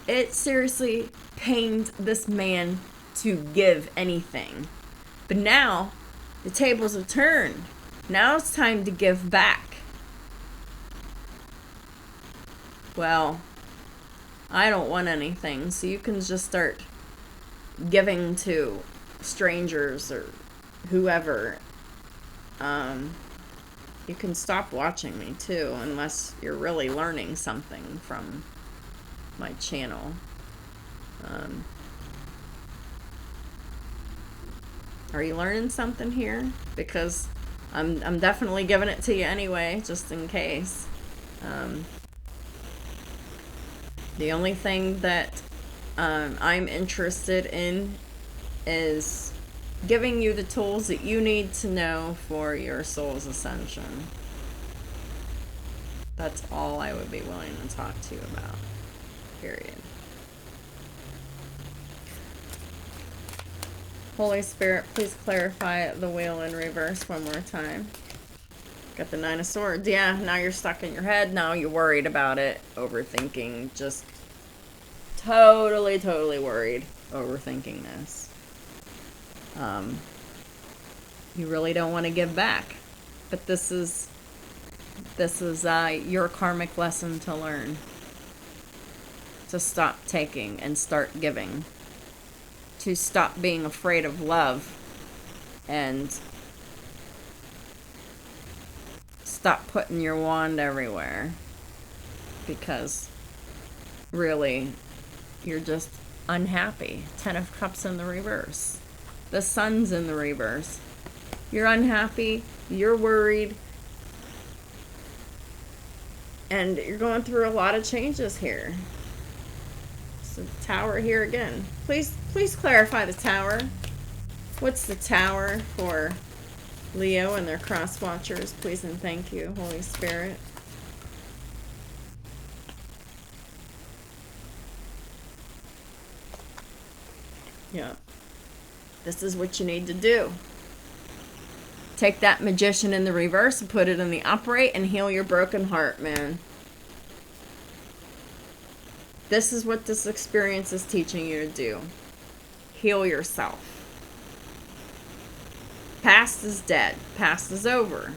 it seriously pained this man to give anything. But now the tables have turned. Now it's time to give back. Well, I don't want anything, so you can just start giving to strangers or whoever. You can stop watching me too, unless you're really learning something from my channel. Are you learning something here? Because I'm definitely giving it to you anyway, just in case. The only thing that I'm interested in is giving you the tools that you need to know for your soul's ascension. That's all I would be willing to talk to you about. Period. Holy Spirit, please clarify the wheel in reverse one more time. Got the 9 of Swords. Yeah, now you're stuck in your head. Now you're worried about it. Overthinking. Just totally worried. Overthinking this. You really don't want to give back. But this is your karmic lesson to learn. To stop taking and start giving. To stop being afraid of love. And stop putting your wand everywhere. Because really, you're just unhappy. 10 of Cups in the reverse. The Sun's in the reverse. You're unhappy. You're worried. And you're going through a lot of changes here. So the Tower here again. Please clarify the Tower. What's the Tower for Leo and their cross watchers? Please and thank you, Holy Spirit. Yeah. This is what you need to do. Take that magician in the reverse and put it in the upright and heal your broken heart, man. This is what this experience is teaching you to do. Heal yourself. Past is dead. Past is over.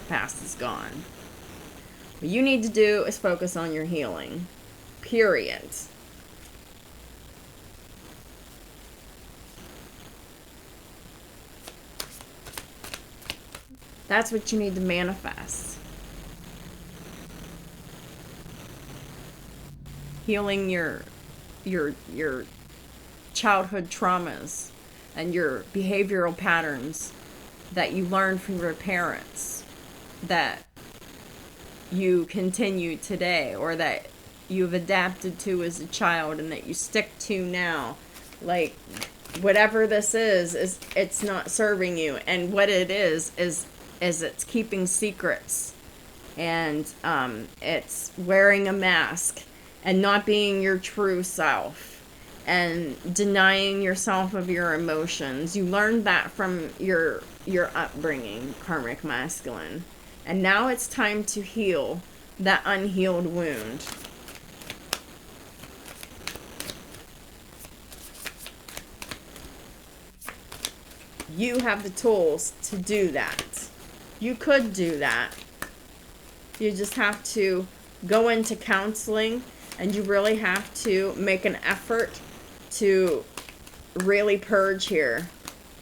Past is gone. What you need to do is focus on your healing. Period. That's what you need to manifest. Healing your childhood traumas and your behavioral patterns that you learned from your parents that you continue today, or that you've adapted to as a child and that you stick to now. Like, whatever this is it's not serving you, and what it is it's keeping secrets, and it's wearing a mask and not being your true self and denying yourself of your emotions. You learned that from your upbringing, karmic masculine. And now it's time to heal that unhealed wound. You have the tools to do that. You could do that. You just have to go into counseling, and you really have to make an effort to really purge here.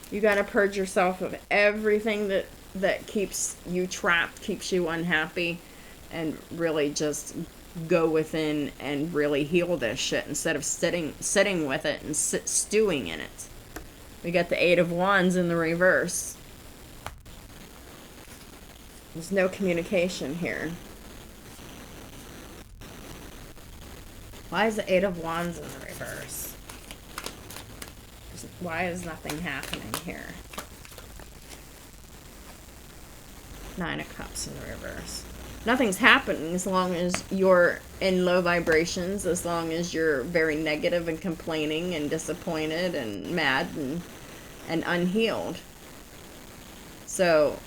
You got to purge yourself of everything that keeps you trapped, keeps you unhappy, and really just go within and really heal this shit instead of sitting with it and stewing in it. We got the Eight of Wands in the reverse. There's no communication here. Why is the Eight of Wands in the reverse? Why is nothing happening here? Nine of Cups in the reverse. Nothing's happening as long as you're in low vibrations, as long as you're very negative and complaining and disappointed and mad and unhealed. So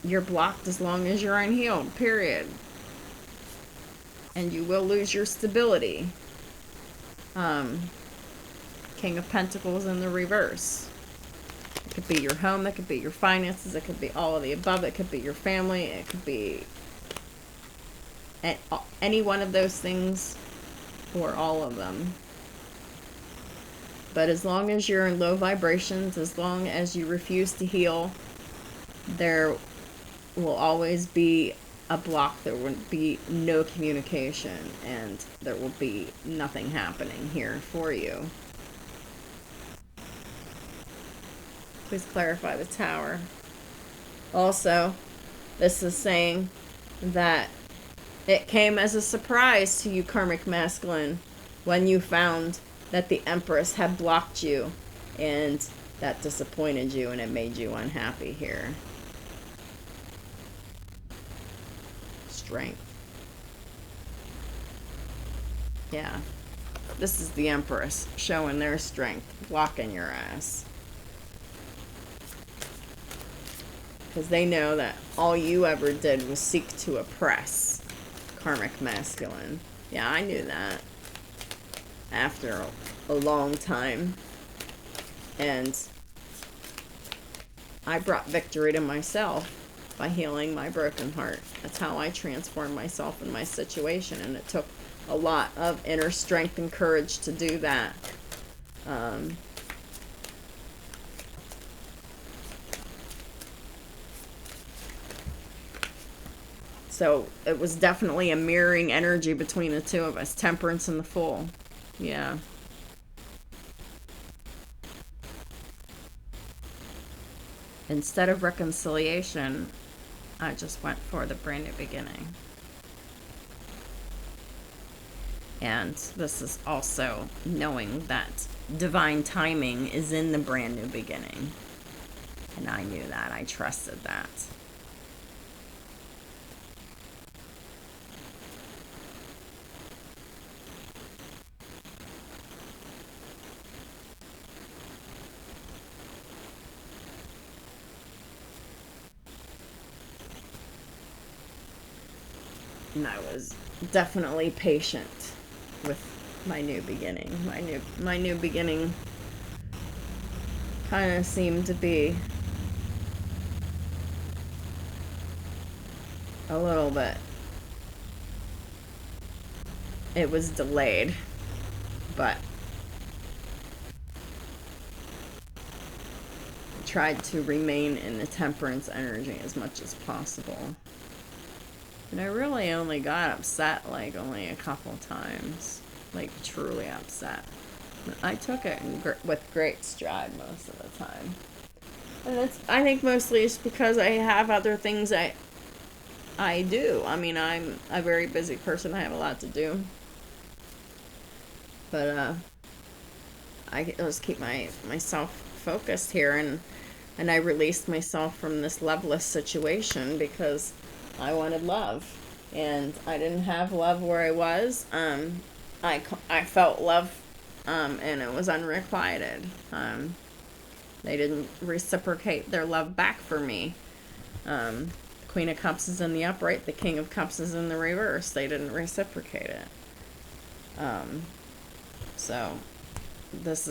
you're blocked as long as you're unhealed, period. And you will lose your stability. King of Pentacles in the reverse. It could be your home, it could be your finances, it could be all of the above, it could be your family, it could be any one of those things, or all of them. But as long as you're in low vibrations, as long as you refuse to heal, there will always be a block. There will be no communication, and there will be nothing happening here for you. Please clarify the Tower. Also, this is saying that it came as a surprise to you, karmic masculine, when you found that the Empress had blocked you, and that disappointed you and it made you unhappy here. Strength. Yeah. This is the Empress showing their strength, blocking your ass. Because they know that all you ever did was seek to oppress, karmic masculine. Yeah, I knew that. After a long time. And I brought victory to myself by healing my broken heart. That's how I transformed myself in my situation. And it took a lot of inner strength and courage to do that. So it was definitely a mirroring energy between the two of us. Temperance and the Fool. Yeah. Instead of reconciliation, I just went for the brand new beginning. And this is also knowing that divine timing is in the brand new beginning. And I knew that. I trusted that. And I was definitely patient with my new beginning. My new beginning kind of seemed to be a little bit, it was delayed, but I tried to remain in the temperance energy as much as possible. And I really only got upset like only a couple times, like truly upset. I took it with great stride most of the time. And I think mostly it's because I have other things I do. I mean, I'm a very busy person. I have a lot to do. But I just keep myself focused here, and I released myself from this loveless situation because I wanted love, and I didn't have love where I was. I felt love, and it was unrequited. They didn't reciprocate their love back for me. Queen of Cups is in the upright. The King of Cups is in the reverse. They didn't reciprocate it. So this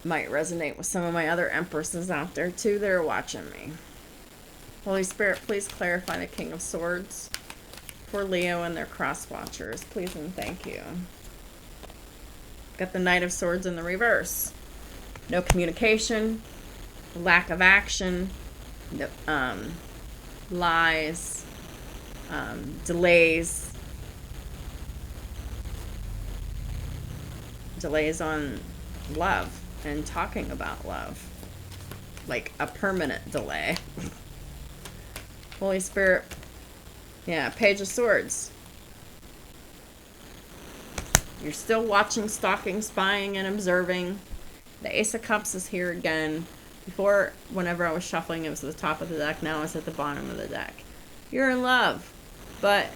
might resonate with some of my other Empresses out there too that are watching me. Holy Spirit, please clarify the King of Swords for Leo and their cross watchers. Please and thank you. Got the Knight of Swords in the reverse. No communication, lack of action, lies, delays on love and talking about love. Like a permanent delay. Holy Spirit. Yeah, Page of Swords. You're still watching, stalking, spying, and observing. The Ace of Cups is here again. Before, whenever I was shuffling, it was at the top of the deck. Now it's at the bottom of the deck. You're in love. But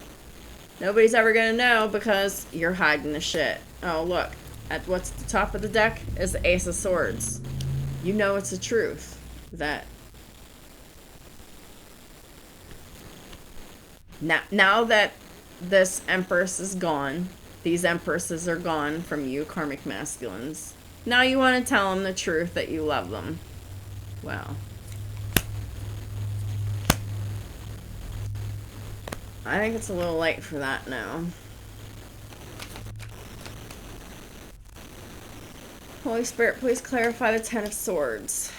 nobody's ever going to know because you're hiding the shit. Oh, look. At what's at the top of the deck is the Ace of Swords. You know it's the truth. That now that this Empress is gone, these Empresses are gone from you, Karmic Masculines. Now you want to tell them the truth that you love them. Well, I think it's a little late for that now. Holy Spirit, please clarify the Ten of Swords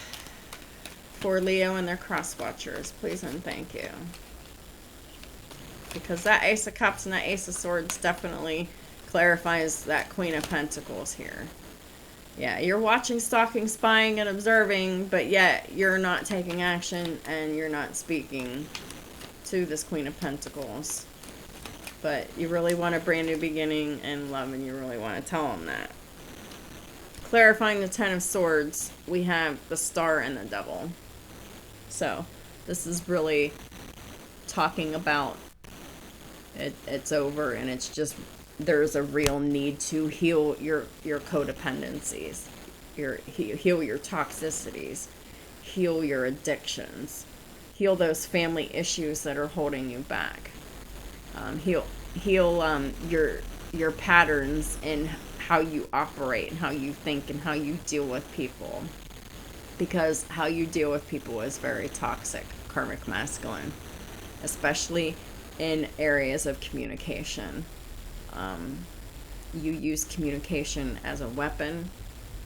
for Leo and their cross watchers. Please and thank you. Because that Ace of Cups and that Ace of Swords definitely clarifies that Queen of Pentacles here. Yeah, you're watching, stalking, spying, and observing, but yet you're not taking action and you're not speaking to this Queen of Pentacles. But you really want a brand new beginning in love, and you really want to tell them that. Clarifying the Ten of Swords, we have the Star and the Devil. So, this is really talking about it's over, and it's just, there's a real need to heal your codependencies, heal your toxicities, heal your addictions, heal those family issues that are holding you back, heal your patterns in how you operate and how you think and how you deal with people, because how you deal with people is very toxic, Karmic Masculine, especially in areas of communication. You use communication as a weapon.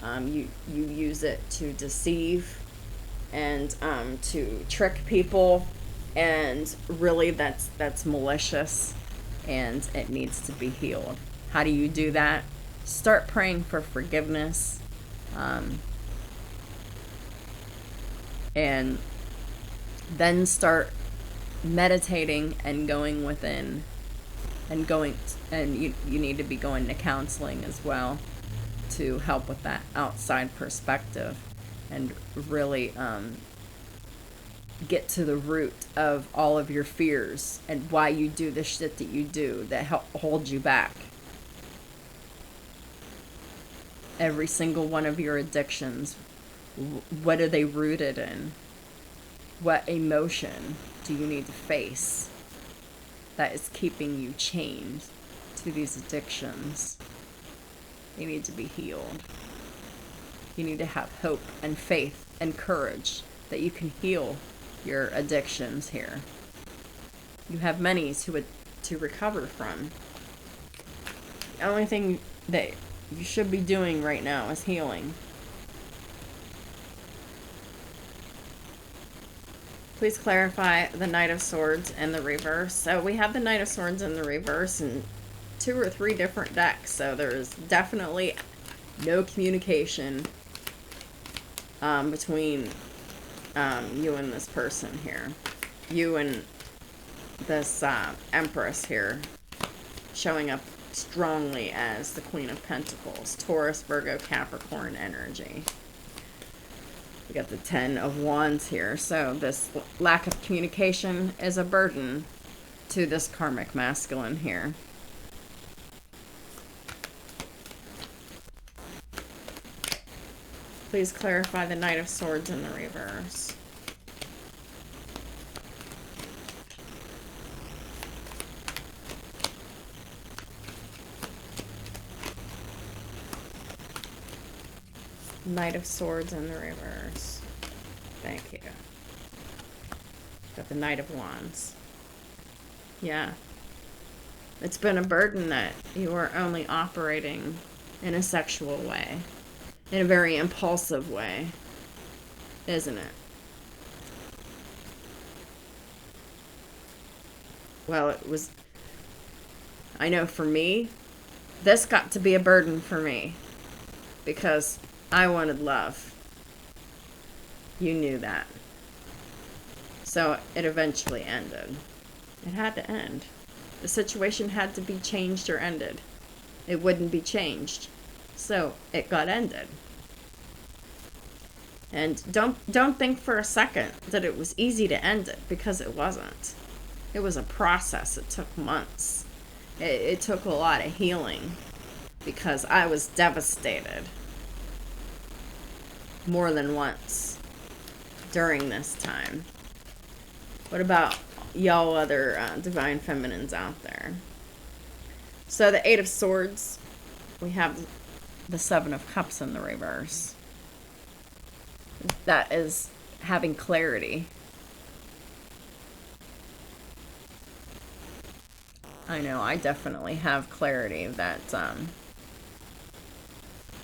You use it to deceive and to trick people, and really that's malicious, and it needs to be healed. How do you do that? Start praying for forgiveness, and then start meditating and going within, and you need to be going to counseling as well to help with that outside perspective, and really get to the root of all of your fears and why you do the shit that you do that hold you back. Every single one of your addictions, what are they rooted in? What emotion do you need to face? that is keeping you chained to these addictions. They need to be healed. You need to have hope and faith and courage that you can heal your addictions here. You have many to recover from. The only thing that you should be doing right now is healing. Please clarify the Knight of Swords and the reverse. So we have the Knight of Swords in the reverse in 2 or 3 different decks. So there's definitely no communication between you and this person here. You and this Empress here, showing up strongly as the Queen of Pentacles. Taurus, Virgo, Capricorn energy. We got the 10 of Wands here. So this lack of communication is a burden to this karmic masculine here. Please clarify the Knight of Swords in the reverse. Knight of Swords in the reverse. Thank you. Got the Knight of Wands. Yeah. It's been a burden that you are only operating in a sexual way. In a very impulsive way. Isn't it? Well, it was... I know for me, this got to be a burden for me. Because I wanted love. You knew that. So it eventually ended. It had to end. The situation had to be changed or ended. It wouldn't be changed. So it got ended. And don't think for a second that it was easy to end it, because it wasn't. It was a process. It took months. It took a lot of healing, because I was devastated more than once during this time. What about y'all other divine feminines out there? So the 8 of Swords, we have the 7 of Cups in the reverse. That is having clarity. I know, I definitely have clarity that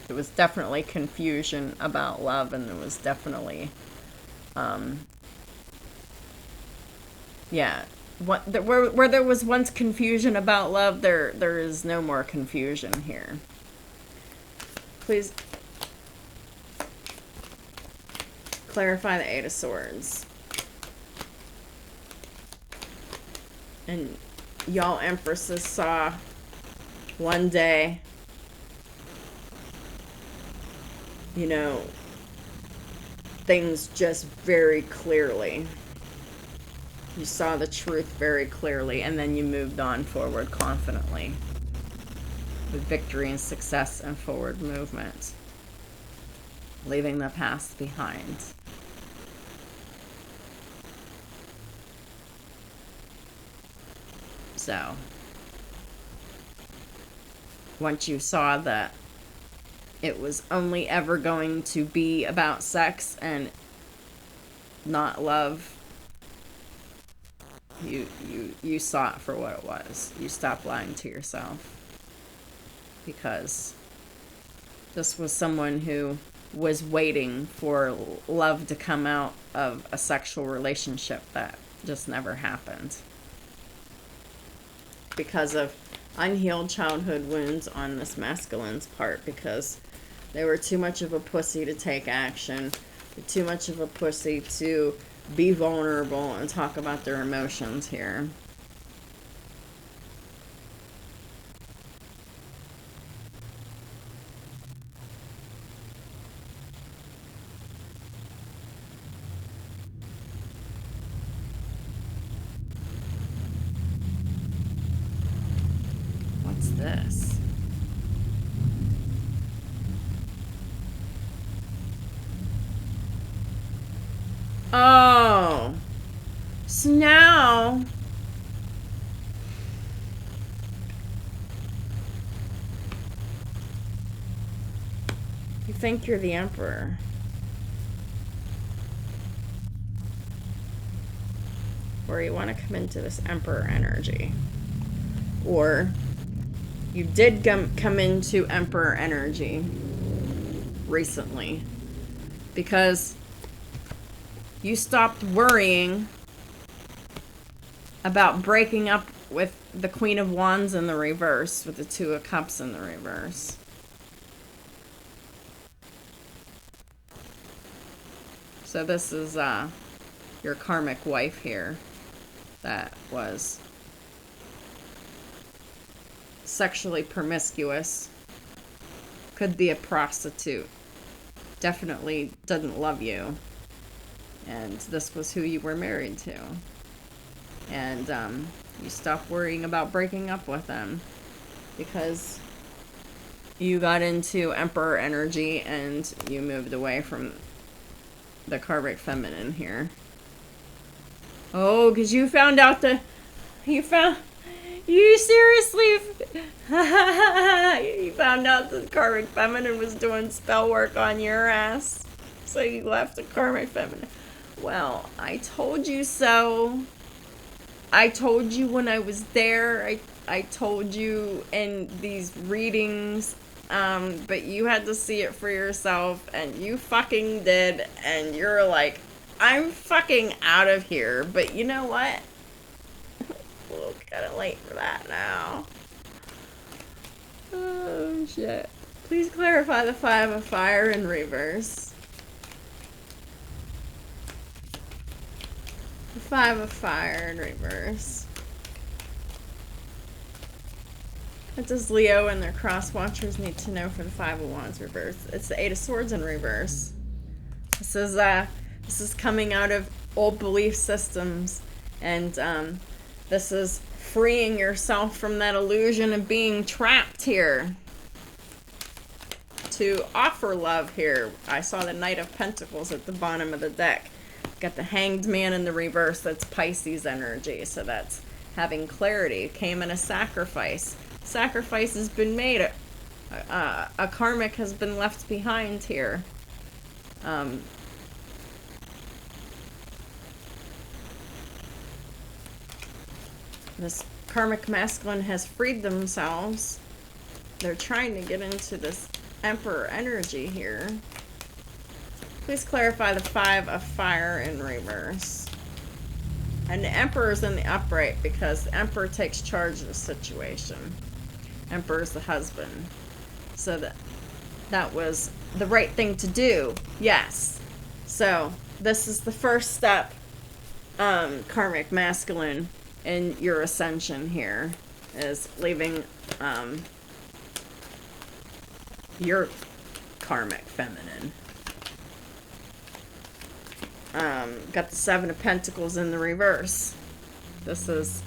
there was definitely confusion about love, and there was definitely yeah, where there was once confusion about love, there is no more confusion here. Please clarify the 8 of Swords. And y'all Empresses saw one day, you know, things just very clearly. You saw the truth very clearly, and then you moved on forward confidently with victory and success and forward movement, leaving the past behind. So, once you saw that it was only ever going to be about sex and not love, you saw it for what it was. You stopped lying to yourself, because this was someone who was waiting for love to come out of a sexual relationship that just never happened, because of unhealed childhood wounds on this masculine's part, because they were too much of a pussy to take action, too much of a pussy to be vulnerable and talk about their emotions here. What's this? Oh, so now think you're the Emperor. Or you want to come into this Emperor energy. Or you did come into Emperor energy recently. Because you stopped worrying about breaking up with the Queen of Wands in the reverse, with the Two of Cups in the reverse. So this is your karmic wife here that was sexually promiscuous, could be a prostitute, definitely didn't love you, and this was who you were married to. And you stopped worrying about breaking up with them because you got into Emperor energy and you moved away from the karmic feminine here. Oh, because you found out you seriously you found out the karmic feminine was doing spell work on your ass, so you left the karmic feminine. Well, I told you so. I told you when I was there. I told you in these readings, but you had to see it for yourself, and you fucking did, and you're like, I'm fucking out of here. But you know what? It's a little kind of late for that now. Oh, shit. Please clarify the Five of Fire in reverse. The Five of Fire in reverse. What does Leo and their cross watchers need to know for the Five of Wands reverse? It's the Eight of Swords in reverse. This is coming out of old belief systems, and this is freeing yourself from that illusion of being trapped here. To offer love here. I saw the Knight of Pentacles at the bottom of the deck. Got the Hanged Man in the reverse. That's Pisces energy. So that's having clarity. Came in a sacrifice. Sacrifice has been made. A karmic has been left behind here. This karmic masculine has freed themselves. They're trying to get into this Emperor energy here. Please clarify the Five of Fire in reverse. And the Emperor's in the upright because the Emperor takes charge of the situation. Emperor's the husband. So that was the right thing to do. Yes. So this is the first step, karmic masculine, in your ascension here, is leaving your karmic feminine. Got the Seven of Pentacles in the reverse. This is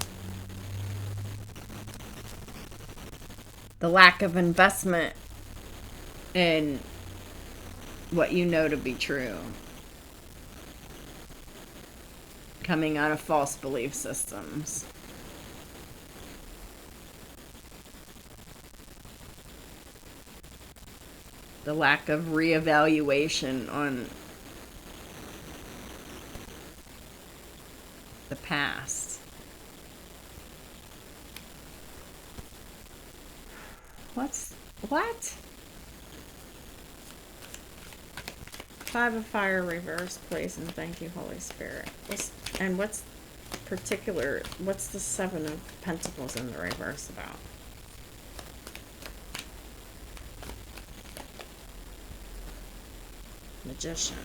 the lack of investment in what you know to be true. Coming out of false belief systems. The lack of reevaluation on the past. What? Five of Fire reverse, please, and thank you, Holy Spirit. What's the Seven of Pentacles in the reverse about? Magician.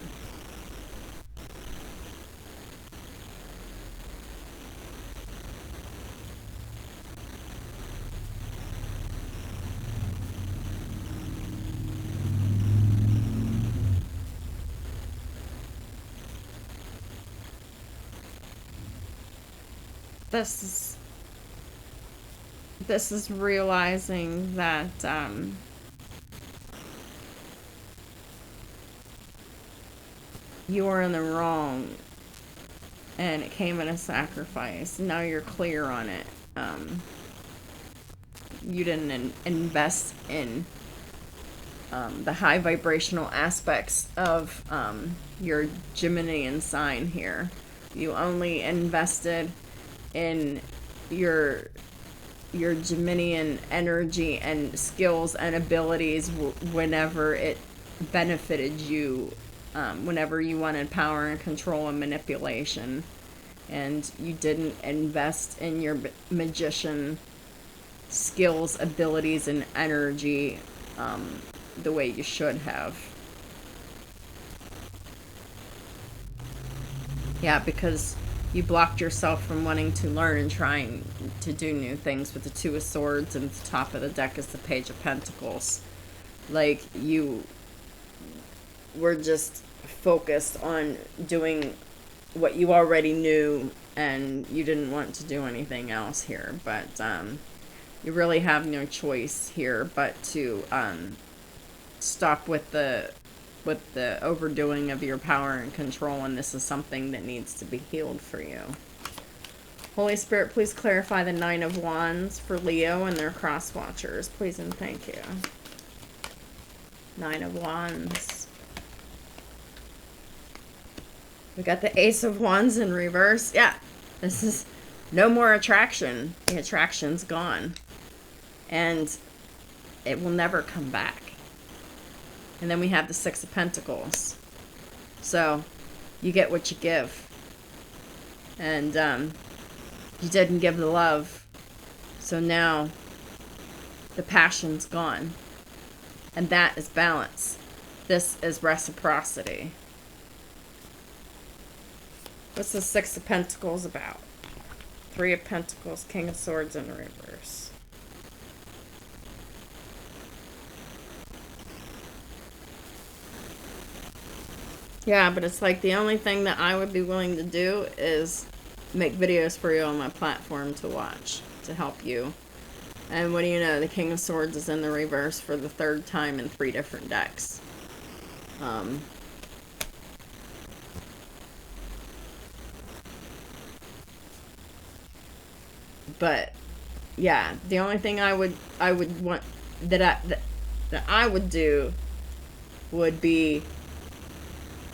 This is realizing that you were in the wrong and it came at a sacrifice. Now you're clear on it. You didn't invest in the high vibrational aspects of your Geminian sign here. You only invested in your Geminian energy and skills and abilities whenever it benefited you, whenever you wanted power and control and manipulation, and you didn't invest in your magician skills, abilities, and energy the way you should have. Yeah, because you blocked yourself from wanting to learn and trying to do new things with the Two of Swords, and the top of the deck is the Page of Pentacles. Like, you were just focused on doing what you already knew, and you didn't want to do anything else here. But you really have no choice here but to stop with the overdoing of your power and control, and this is something that needs to be healed for you. Holy Spirit, please clarify the Nine of Wands for Leo and their cross watchers, please and thank you. Nine of Wands. We got the Ace of Wands in reverse. Yeah, this is no more attraction. The attraction's gone, and it will never come back. And then we have the Six of Pentacles. So, you get what you give. And you didn't give the love. So now, the passion's gone. And that is balance. This is reciprocity. What's the Six of Pentacles about? Three of Pentacles, King of Swords in reverse. Yeah, but it's like the only thing that I would be willing to do is make videos for you on my platform to watch, to help you. And what do you know? The King of Swords is in the reverse for the third time in 3 different decks. But yeah, the only thing I would want that I would do would be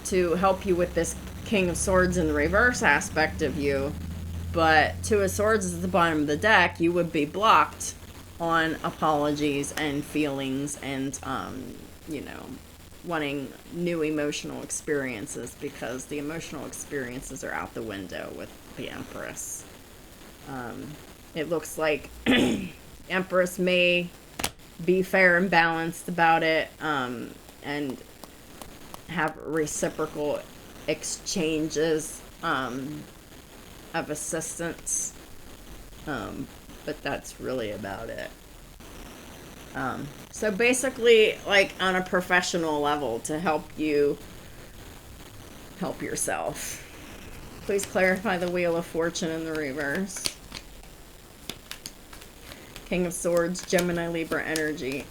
to help you with this King of Swords in the reverse aspect of you, but Two of Swords is at the bottom of the deck. You would be blocked on apologies and feelings and you know, wanting new emotional experiences, because the emotional experiences are out the window with the Empress. It looks like Empress may be fair and balanced about it, and have reciprocal exchanges of assistance, but that's really about it. So basically, like on a professional level, to help you help yourself. Please clarify the Wheel of Fortune in the reverse. King of Swords, Gemini, Libra energy,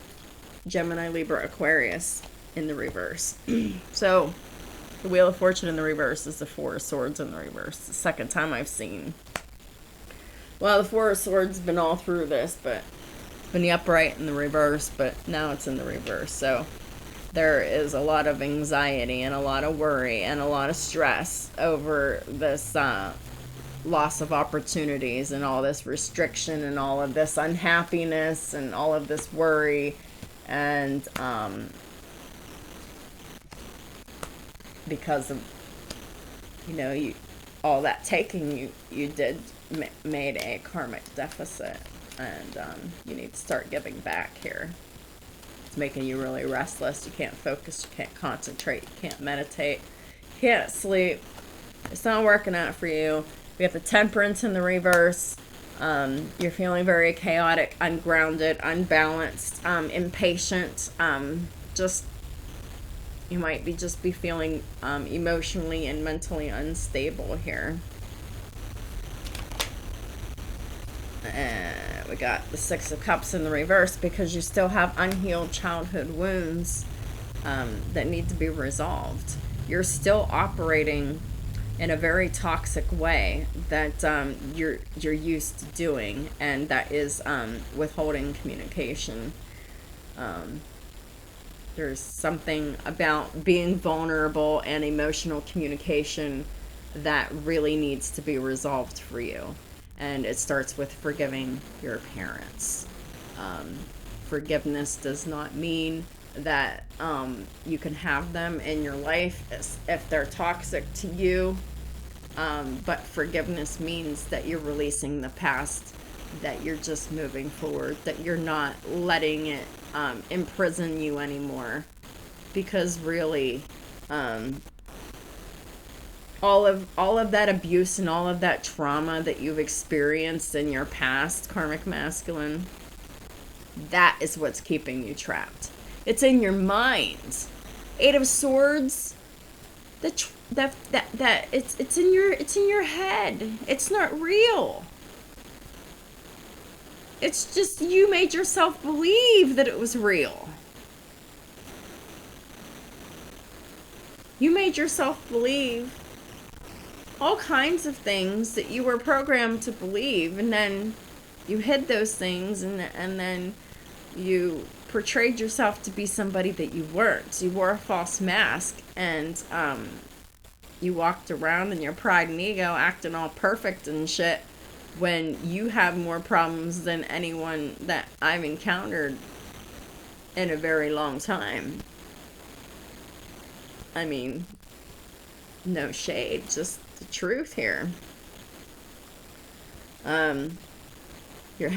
Gemini, Libra, Aquarius in the reverse. So the Wheel of Fortune in the reverse is the Four of Swords in the reverse. The second time I've seen. Well, the Four of Swords has been all through this, but it's been the upright in the reverse, but now it's in the reverse. So there is a lot of anxiety and a lot of worry and a lot of stress over this loss of opportunities and all this restriction and all of this unhappiness and all of this worry, and because of, you know, all that taking, you did made a karmic deficit, and you need to start giving back here. It's making you really restless. You can't focus, you can't concentrate, you can't meditate, you can't sleep. It's not working out for you. We have the Temperance in the reverse. You're feeling very chaotic, ungrounded, unbalanced, impatient. You might be feeling emotionally and mentally unstable here. We got the Six of Cups in the reverse because you still have unhealed childhood wounds that need to be resolved. You're still operating in a very toxic way that you're used to doing, and that is withholding communication. There's something about being vulnerable and emotional communication that really needs to be resolved for you. And it starts with forgiving your parents. Forgiveness does not mean that you can have them in your life if they're toxic to you. But forgiveness means that you're releasing the past, that you're just moving forward, that you're not letting it imprison you anymore. Because really, all of that abuse and all of that trauma that you've experienced in your past, karmic masculine, that is what's keeping you trapped. It's in your mind. Eight of Swords. It's in your head. It's not real. It's just you made yourself believe that it was real. You made yourself believe all kinds of things that you were programmed to believe, and then you hid those things, and then you portrayed yourself to be somebody that you weren't. You wore a false mask, and you walked around in your pride and ego acting all perfect and shit, when you have more problems than anyone that I've encountered in a very long time. I mean, no shade, just the truth here. You're you're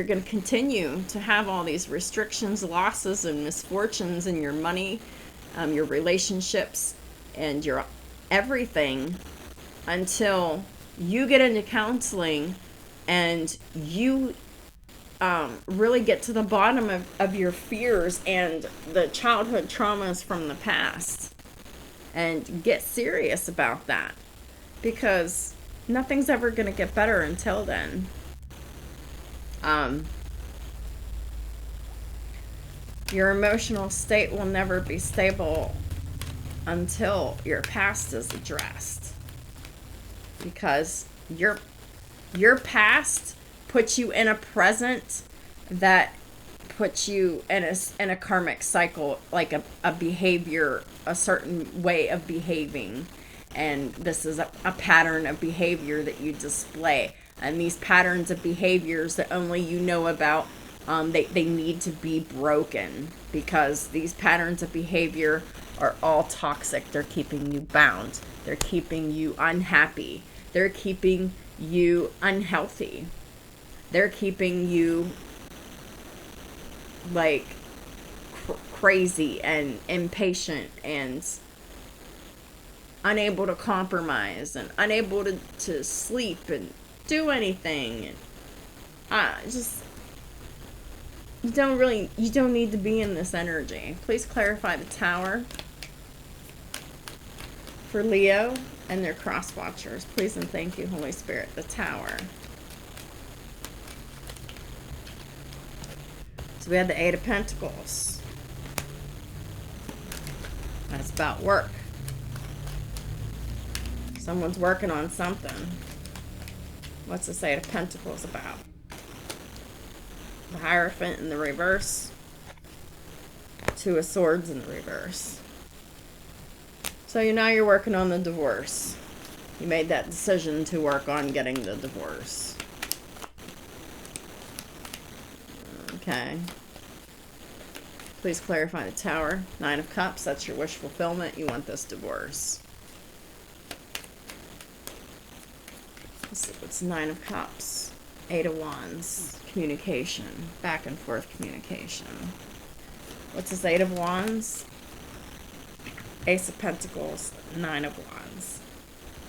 going to continue to have all these restrictions, losses, and misfortunes in your money, your relationships, and your everything, until you get into counseling and you really get to the bottom of your fears and the childhood traumas from the past, and get serious about that, because nothing's ever going to get better until then. Your emotional state will never be stable until your past is addressed, because your past puts you in a present that puts you in a karmic cycle, like a behavior, a certain way of behaving, and this is a pattern of behavior that you display. And these patterns of behaviors that only you know about, they need to be broken, because these patterns of behavior are all toxic. They're keeping you bound. They're keeping you unhappy. They're keeping you unhealthy. They're keeping you like crazy and impatient and unable to compromise and unable to sleep and do anything. And just, you don't need to be in this energy. Please clarify the Tower for Leo and their cross watchers. Please and thank you, Holy Spirit. The Tower. So we had the Eight of Pentacles. That's about work. Someone's working on something. What's this Eight of Pentacles about? The Hierophant in the reverse. Two of Swords in the reverse. So now you're working on the divorce. You made that decision to work on getting the divorce. Okay. Please clarify the Tower. Nine of Cups. That's your wish fulfillment. You want this divorce. Let's see what's Nine of Cups. Eight of Wands. Communication. Back and forth communication. What's this Eight of Wands? Ace of Pentacles. Nine of Wands.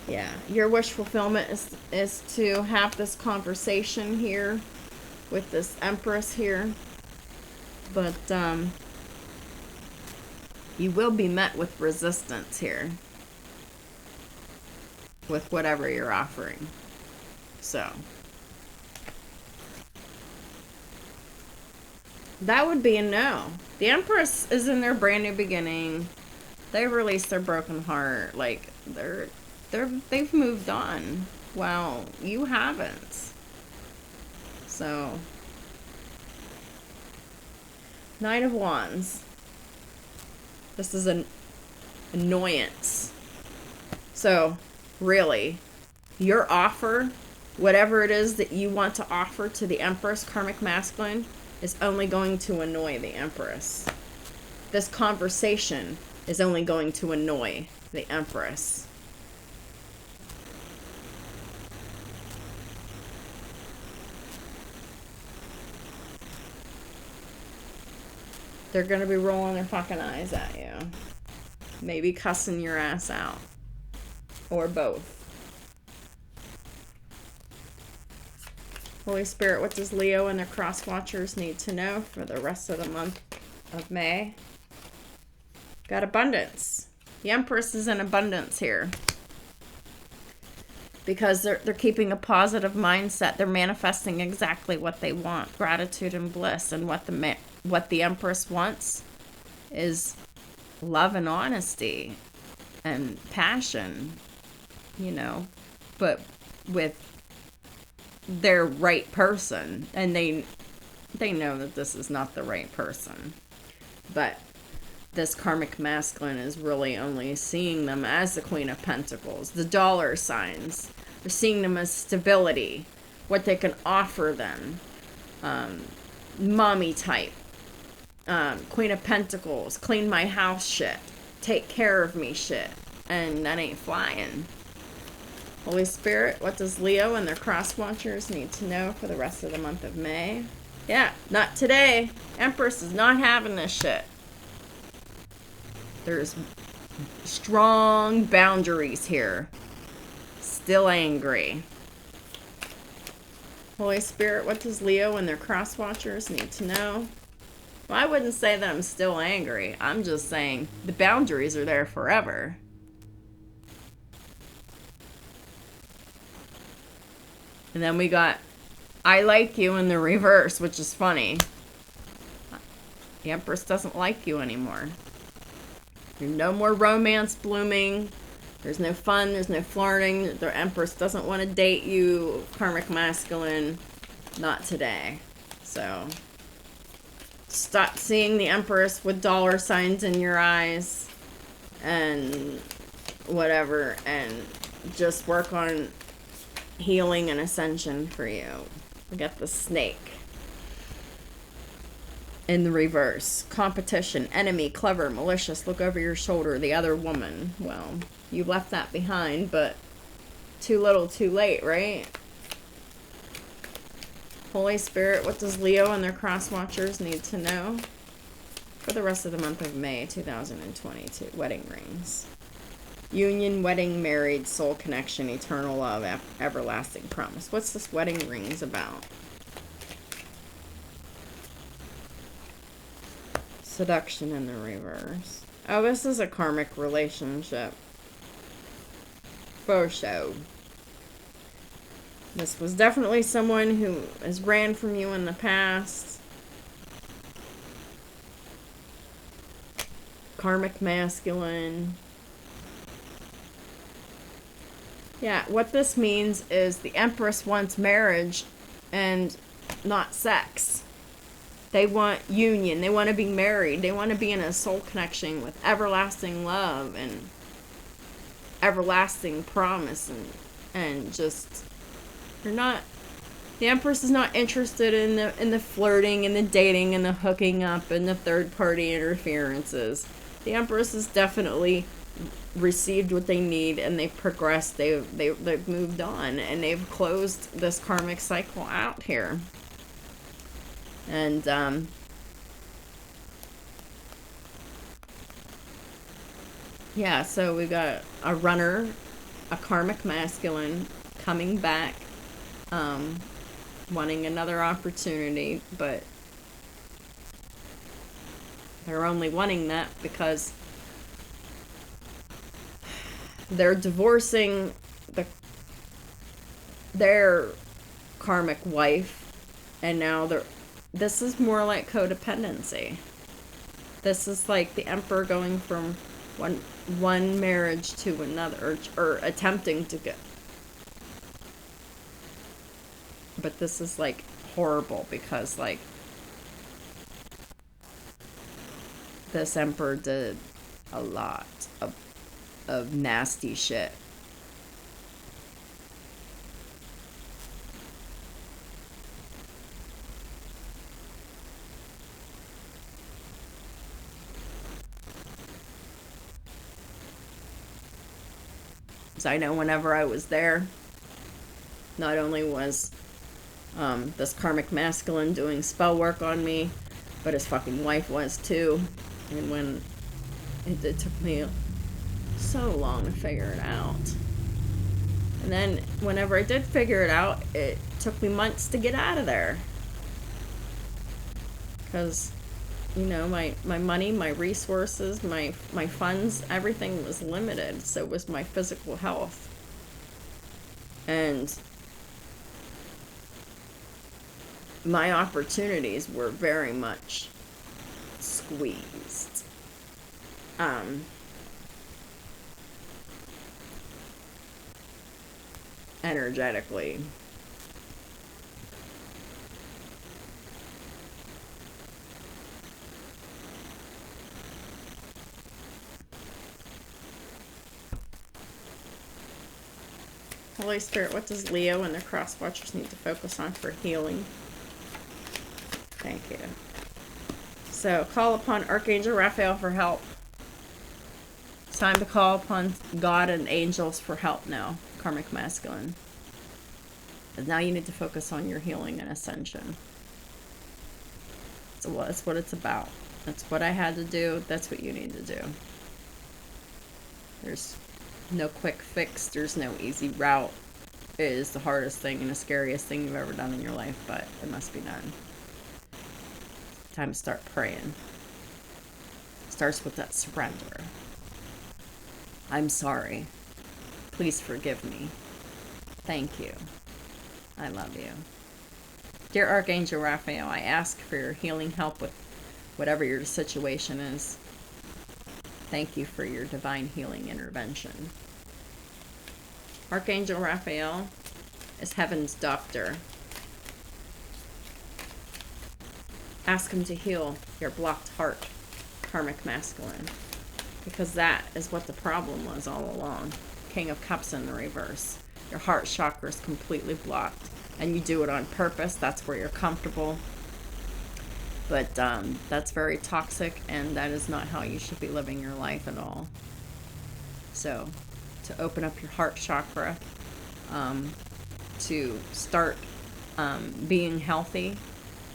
Yeah. Your wish fulfillment is to have this conversation here with this Empress here. But you will be met with resistance here with whatever you're offering. So that would be a no. The Empress is in their brand new beginning. They released their broken heart. Like they've moved on. Well, you haven't. So Nine of Wands. This is an annoyance. So, really, your offer, whatever it is that you want to offer to the Empress, Karmic Masculine, is only going to annoy the Empress. This conversation is only going to annoy the Empress. They're going to be rolling their fucking eyes at you. Maybe cussing your ass out. Or both. Holy Spirit, what does Leo and their cross watchers need to know for the rest of the month of May? Got abundance. The Empress is in abundance here. Because they're keeping a positive mindset. They're manifesting exactly what they want. Gratitude and bliss. And what the Empress wants is love and honesty. And passion. You know. But with their right person. And they know that this is not the right person. But this Karmic Masculine is really only seeing them as the Queen of Pentacles, the dollar signs. They're seeing them as stability, what they can offer them. Mommy type. Queen of Pentacles, clean my house shit. Take care of me shit. And that ain't flying. Holy Spirit, what does Leo and their cross watchers need to know for the rest of the month of May? Yeah, not today. Empress is not having this shit. There's strong boundaries here. Still angry. Holy Spirit, what does Leo and their cross watchers need to know? Well, I wouldn't say that I'm still angry. I'm just saying the boundaries are there forever. And then we got I like you in the reverse, which is funny. The Empress doesn't like you anymore. There's no more romance blooming. There's no fun. There's no flirting. The Empress doesn't want to date you, Karmic Masculine. Not today. So, stop seeing the Empress with dollar signs in your eyes. And whatever. And just work on healing and ascension for you. We got the Snake. In the reverse. Competition, enemy, clever, malicious, look over your shoulder, the other woman. Well, you left that behind, but too little, too late, right? Holy Spirit, what does Leo and their cross watchers need to know for the rest of the month of May 2022? Wedding rings. Union, wedding, married, soul connection, eternal love, everlasting promise. What's this wedding rings about? Seduction in the reverse. Oh, this is a karmic relationship. For sure. This was definitely someone who has ran from you in the past. Karmic Masculine. Yeah, what this means is the Empress wants marriage and not sex. They want union. They want to be married. They want to be in a soul connection with everlasting love and everlasting promise. And just, they're not, the Empress is not interested in the flirting and the dating and the hooking up and the third party interferences. The Empress has definitely received what they need and they've progressed. They've moved on and they've closed this karmic cycle out here. And, yeah, so we got a runner, a Karmic Masculine coming back, wanting another opportunity, but they're only wanting that because they're divorcing their karmic wife, and now this is more like codependency. This is like the Emperor going from one marriage to another, or attempting to get. But this is like horrible because like this Emperor did a lot of nasty shit. So I know whenever I was there, not only was this karmic masculine doing spell work on me, but his fucking wife was too. And when it took me so long to figure it out. And then whenever I did figure it out, it took me months to get out of there. Because, you know, my money, my resources, my funds, everything was limited. So was my physical health. And my opportunities were very much squeezed. Energetically. Holy Spirit, what does Leo and their cross watchers need to focus on for healing? Thank you. So, call upon Archangel Raphael for help. It's time to call upon God and angels for help now, karmic masculine. And now you need to focus on your healing and ascension. So that's what it's about. That's what I had to do. That's what you need to do. There's no quick fix. There's no easy route. It is the hardest thing and the scariest thing you've ever done in your life, but it must be done. Time to start praying. Starts with that surrender. I'm sorry. Please forgive me. Thank you. I love you. Dear Archangel Raphael, I ask for your healing help with whatever your situation is. Thank you for your divine healing intervention. Archangel Raphael is heaven's doctor. Ask him to heal your blocked heart, karmic masculine, because that is what the problem was all along. King of Cups in the reverse. Your heart chakra is completely blocked, and you do it on purpose. That's where you're comfortable. But that's very toxic, and that is not how you should be living your life at all. So, to open up your heart chakra, to start being healthy,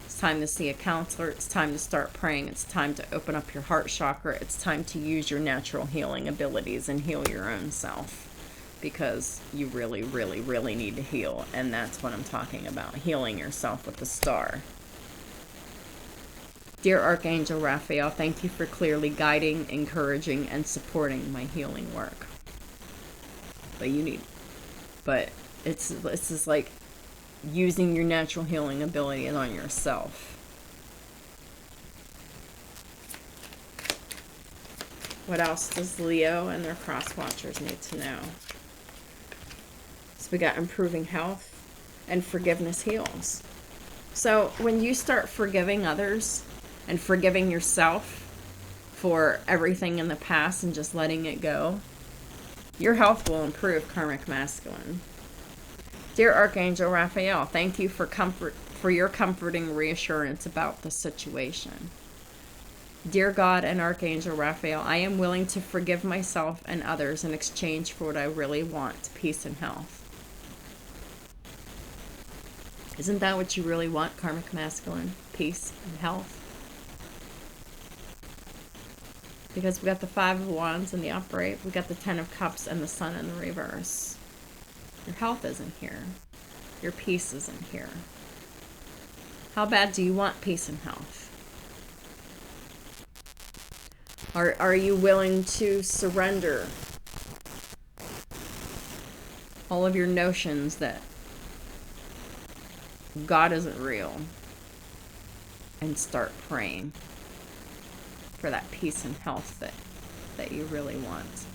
it's time to see a counselor. It's time to start praying. It's time to open up your heart chakra. It's time to use your natural healing abilities and heal your own self. Because you really, really, really need to heal. And that's what I'm talking about. Healing yourself with the star. Dear Archangel Raphael, thank you for clearly guiding, encouraging, and supporting my healing work. This is like using your natural healing abilities on yourself. What else does Leo and their cross watchers need to know? So we got improving health and forgiveness heals. So when you start forgiving others and forgiving yourself for everything in the past and just letting it go, your health will improve, karmic masculine. Dear Archangel Raphael, thank you for your comforting reassurance about the situation. Dear God and Archangel Raphael, I am willing to forgive myself and others in exchange for what I really want, peace and health. Isn't that what you really want, karmic masculine? Peace and health? Because we got the Five of Wands in the upright, we got the Ten of Cups and the Sun in the reverse. Your health isn't here. Your peace isn't here. How bad do you want peace and health? Are you willing to surrender all of your notions that God isn't real and start praying for that peace and health that you really want?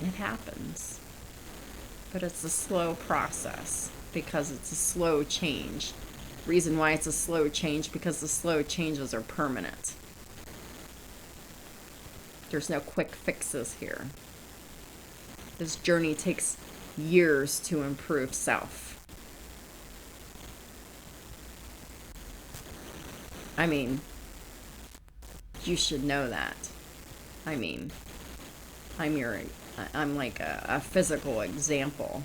It happens, but it's a slow process because it's a slow change. Reason why it's a slow change, because the slow changes are permanent. There's no quick fixes here. This journey takes years to improve self. I mean, you should know that. I mean, I'm like a physical example.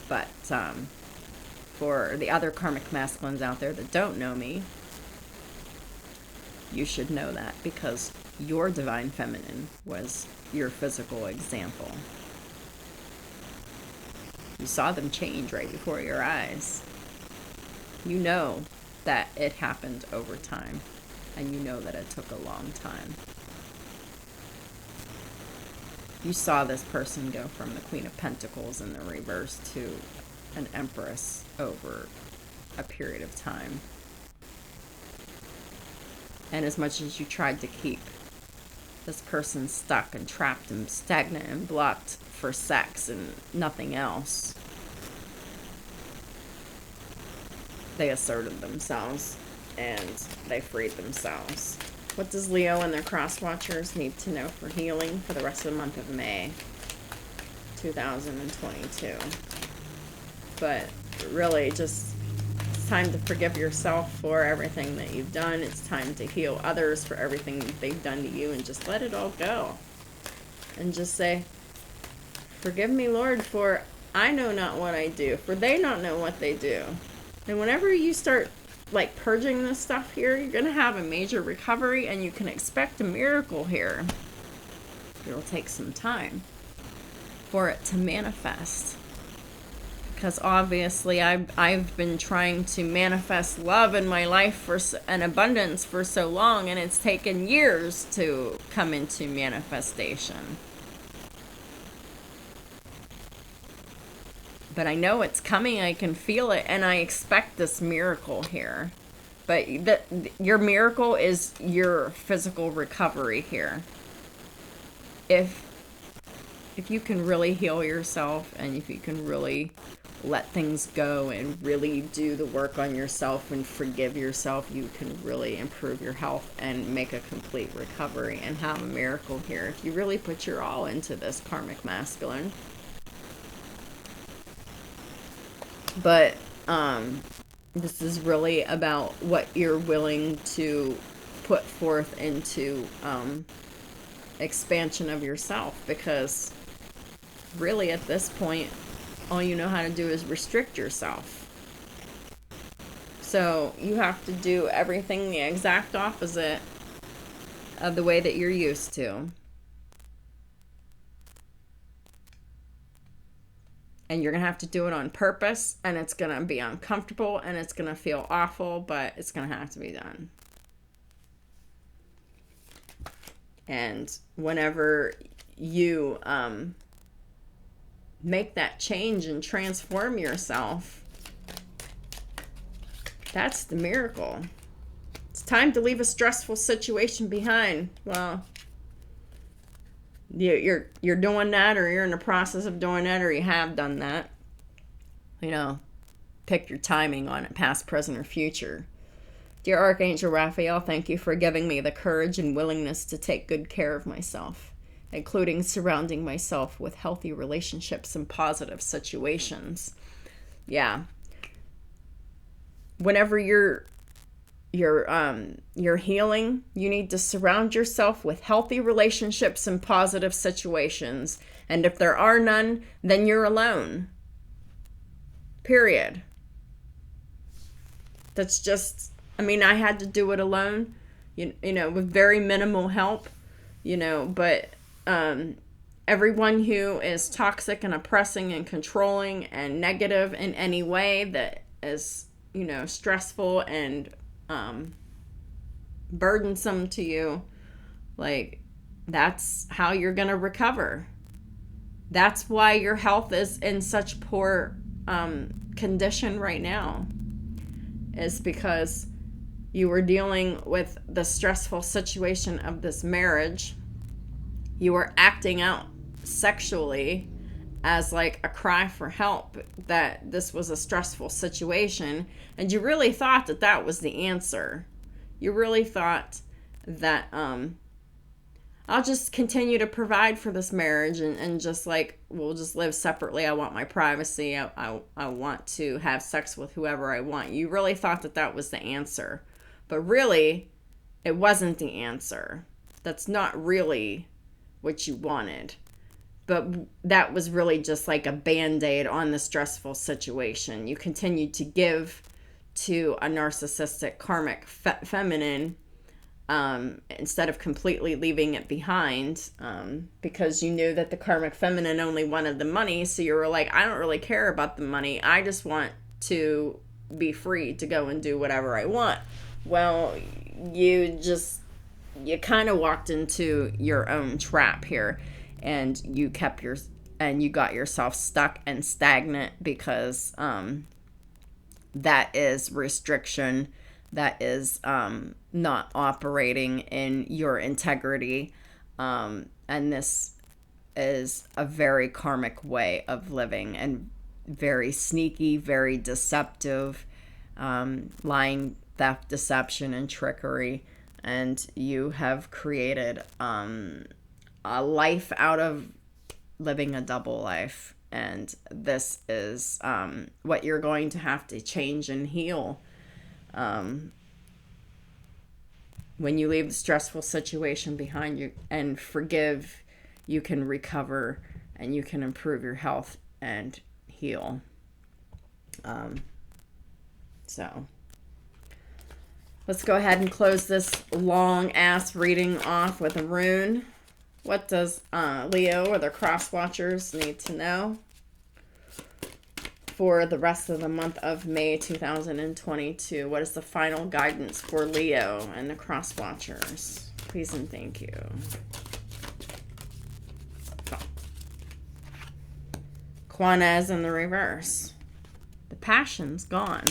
But for the other karmic masculines out there that don't know me, you should know that, because your divine feminine was your physical example. You saw them change right before your eyes. You know that it happened over time, and you know that it took a long time. You saw this person go from the Queen of Pentacles in the reverse to an Empress over a period of time. And as much as you tried to keep this person stuck and trapped and stagnant and blocked for sex and nothing else, they asserted themselves and they freed themselves. What does Leo and their cross watchers need to know for healing for the rest of the month of May 2022? But really, just it's time to forgive yourself for everything that you've done. It's time to heal others for everything they've done to you, and just let it all go. And just say, forgive me, Lord, for I know not what I do, for they not know what they do. And whenever you start like purging this stuff here, you're going to have a major recovery, and you can expect a miracle here. It'll take some time for it to manifest, because obviously I've been trying to manifest love in my life for an abundance for so long, and it's taken years to come into manifestation. But I know it's coming, I can feel it, and I expect this miracle here. But your miracle is your physical recovery here. If you can really heal yourself, and if you can really let things go and really do the work on yourself and forgive yourself, you can really improve your health and make a complete recovery and have a miracle here. If you really put your all into this karmic masculine. But this is really about what you're willing to put forth into expansion of yourself, because really at this point all you know how to do is restrict yourself. So you have to do everything the exact opposite of the way that you're used to. And you're going to have to do it on purpose, and it's going to be uncomfortable, and it's going to feel awful, but it's going to have to be done. And whenever you make that change and transform yourself, that's the miracle. It's time to leave a stressful situation behind. Well, you're doing that, or you're in the process of doing that, or you have done that. You know, pick your timing on it, past, present, or future. Dear Archangel Raphael, thank you for giving me the courage and willingness to take good care of myself, including surrounding myself with healthy relationships and positive situations. Yeah. Whenever you're healing, you need to surround yourself with healthy relationships and positive situations. And if there are none, then you're alone. Period. That's just, I mean, I had to do it alone, you know, with very minimal help, you know, but everyone who is toxic and oppressing and controlling and negative in any way that is, you know, stressful and burdensome to you, like, that's how you're gonna recover. That's why your health is in such poor condition right now, is because you were dealing with the stressful situation of this marriage. You were acting out sexually as like a cry for help, that this was a stressful situation, and you really thought that that was the answer. You really thought that I'll just continue to provide for this marriage, and just like, we'll just live separately. I want my privacy. I want to have sex with whoever I want. You really thought that that was the answer, but really it wasn't the answer. That's not really what you wanted. But that was really just like a band-aid on the stressful situation. You continued to give to a narcissistic karmic feminine instead of completely leaving it behind, because you knew that the karmic feminine only wanted the money. So you were like, I don't really care about the money. I just want to be free to go and do whatever I want. Well, you kind of walked into your own trap here. And you got yourself stuck and stagnant, because that is restriction. That is not operating in your integrity. And this is a very karmic way of living, and very sneaky, very deceptive, lying, theft, deception, and trickery. And you have created a life out of living a double life, and this is what you're going to have to change and heal. When you leave the stressful situation behind you and forgive, you can recover, and you can improve your health and heal. So let's go ahead and close this long ass reading off with a rune. What does Leo or their cross watchers need to know for the rest of the month of May 2022? What is the final guidance for Leo and the cross watchers? Please and thank you. Oh. Juanez in the reverse. The passion's gone.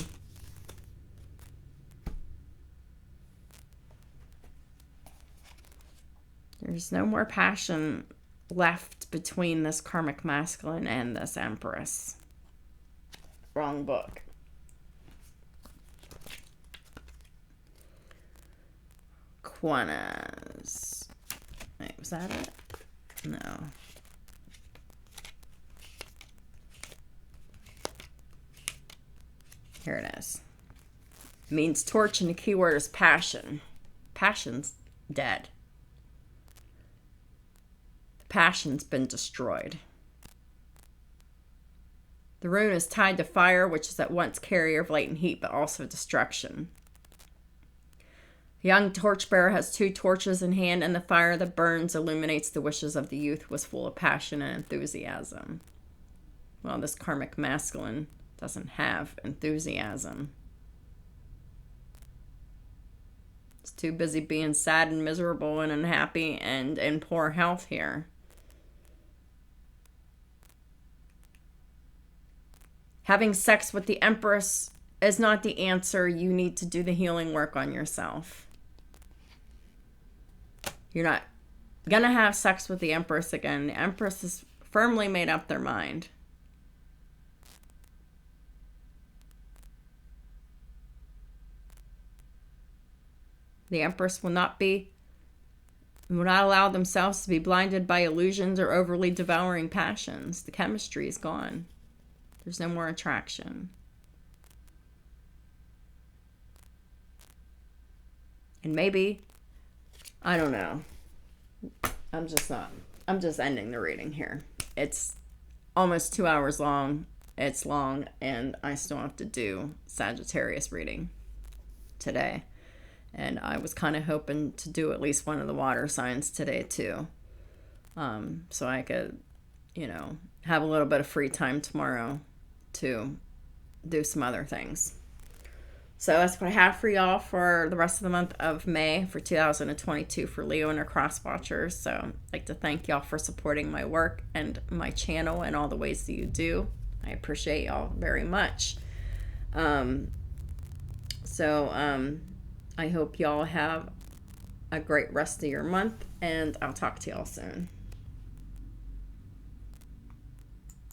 There's no more passion left between this karmic masculine and this Empress. Wrong book. Juanez. Wait, was that it? No. Here it is. It means torch, and the keyword is passion. Passion's dead. Passion's been destroyed. The rune is tied to fire, which is at once carrier of latent heat, but also destruction. The young torchbearer has 2 torches in hand, and the fire that burns illuminates the wishes of the youth, was full of passion and enthusiasm. Well, this karmic masculine doesn't have enthusiasm. It's too busy being sad and miserable and unhappy and in poor health here. Having sex with the Empress is not the answer. You need to do the healing work on yourself. You're not going to have sex with the Empress again. The Empress has firmly made up their mind. The Empress will not allow themselves to be blinded by illusions or overly devouring passions. The chemistry is gone. There's no more attraction. And maybe, I don't know. I'm just ending the reading here. It's almost 2 hours long. It's long, and I still have to do Sagittarius reading today. And I was kind of hoping to do at least one of the water signs today too. So I could, have a little bit of free time tomorrow to do some other things. So that's what I have for y'all for the rest of the month of May for 2022 for Leo and her cross watchers. So I'd like to thank y'all for supporting my work and my channel and all the ways that you do. I appreciate y'all very much. I hope y'all have a great rest of your month, and I'll talk to y'all soon.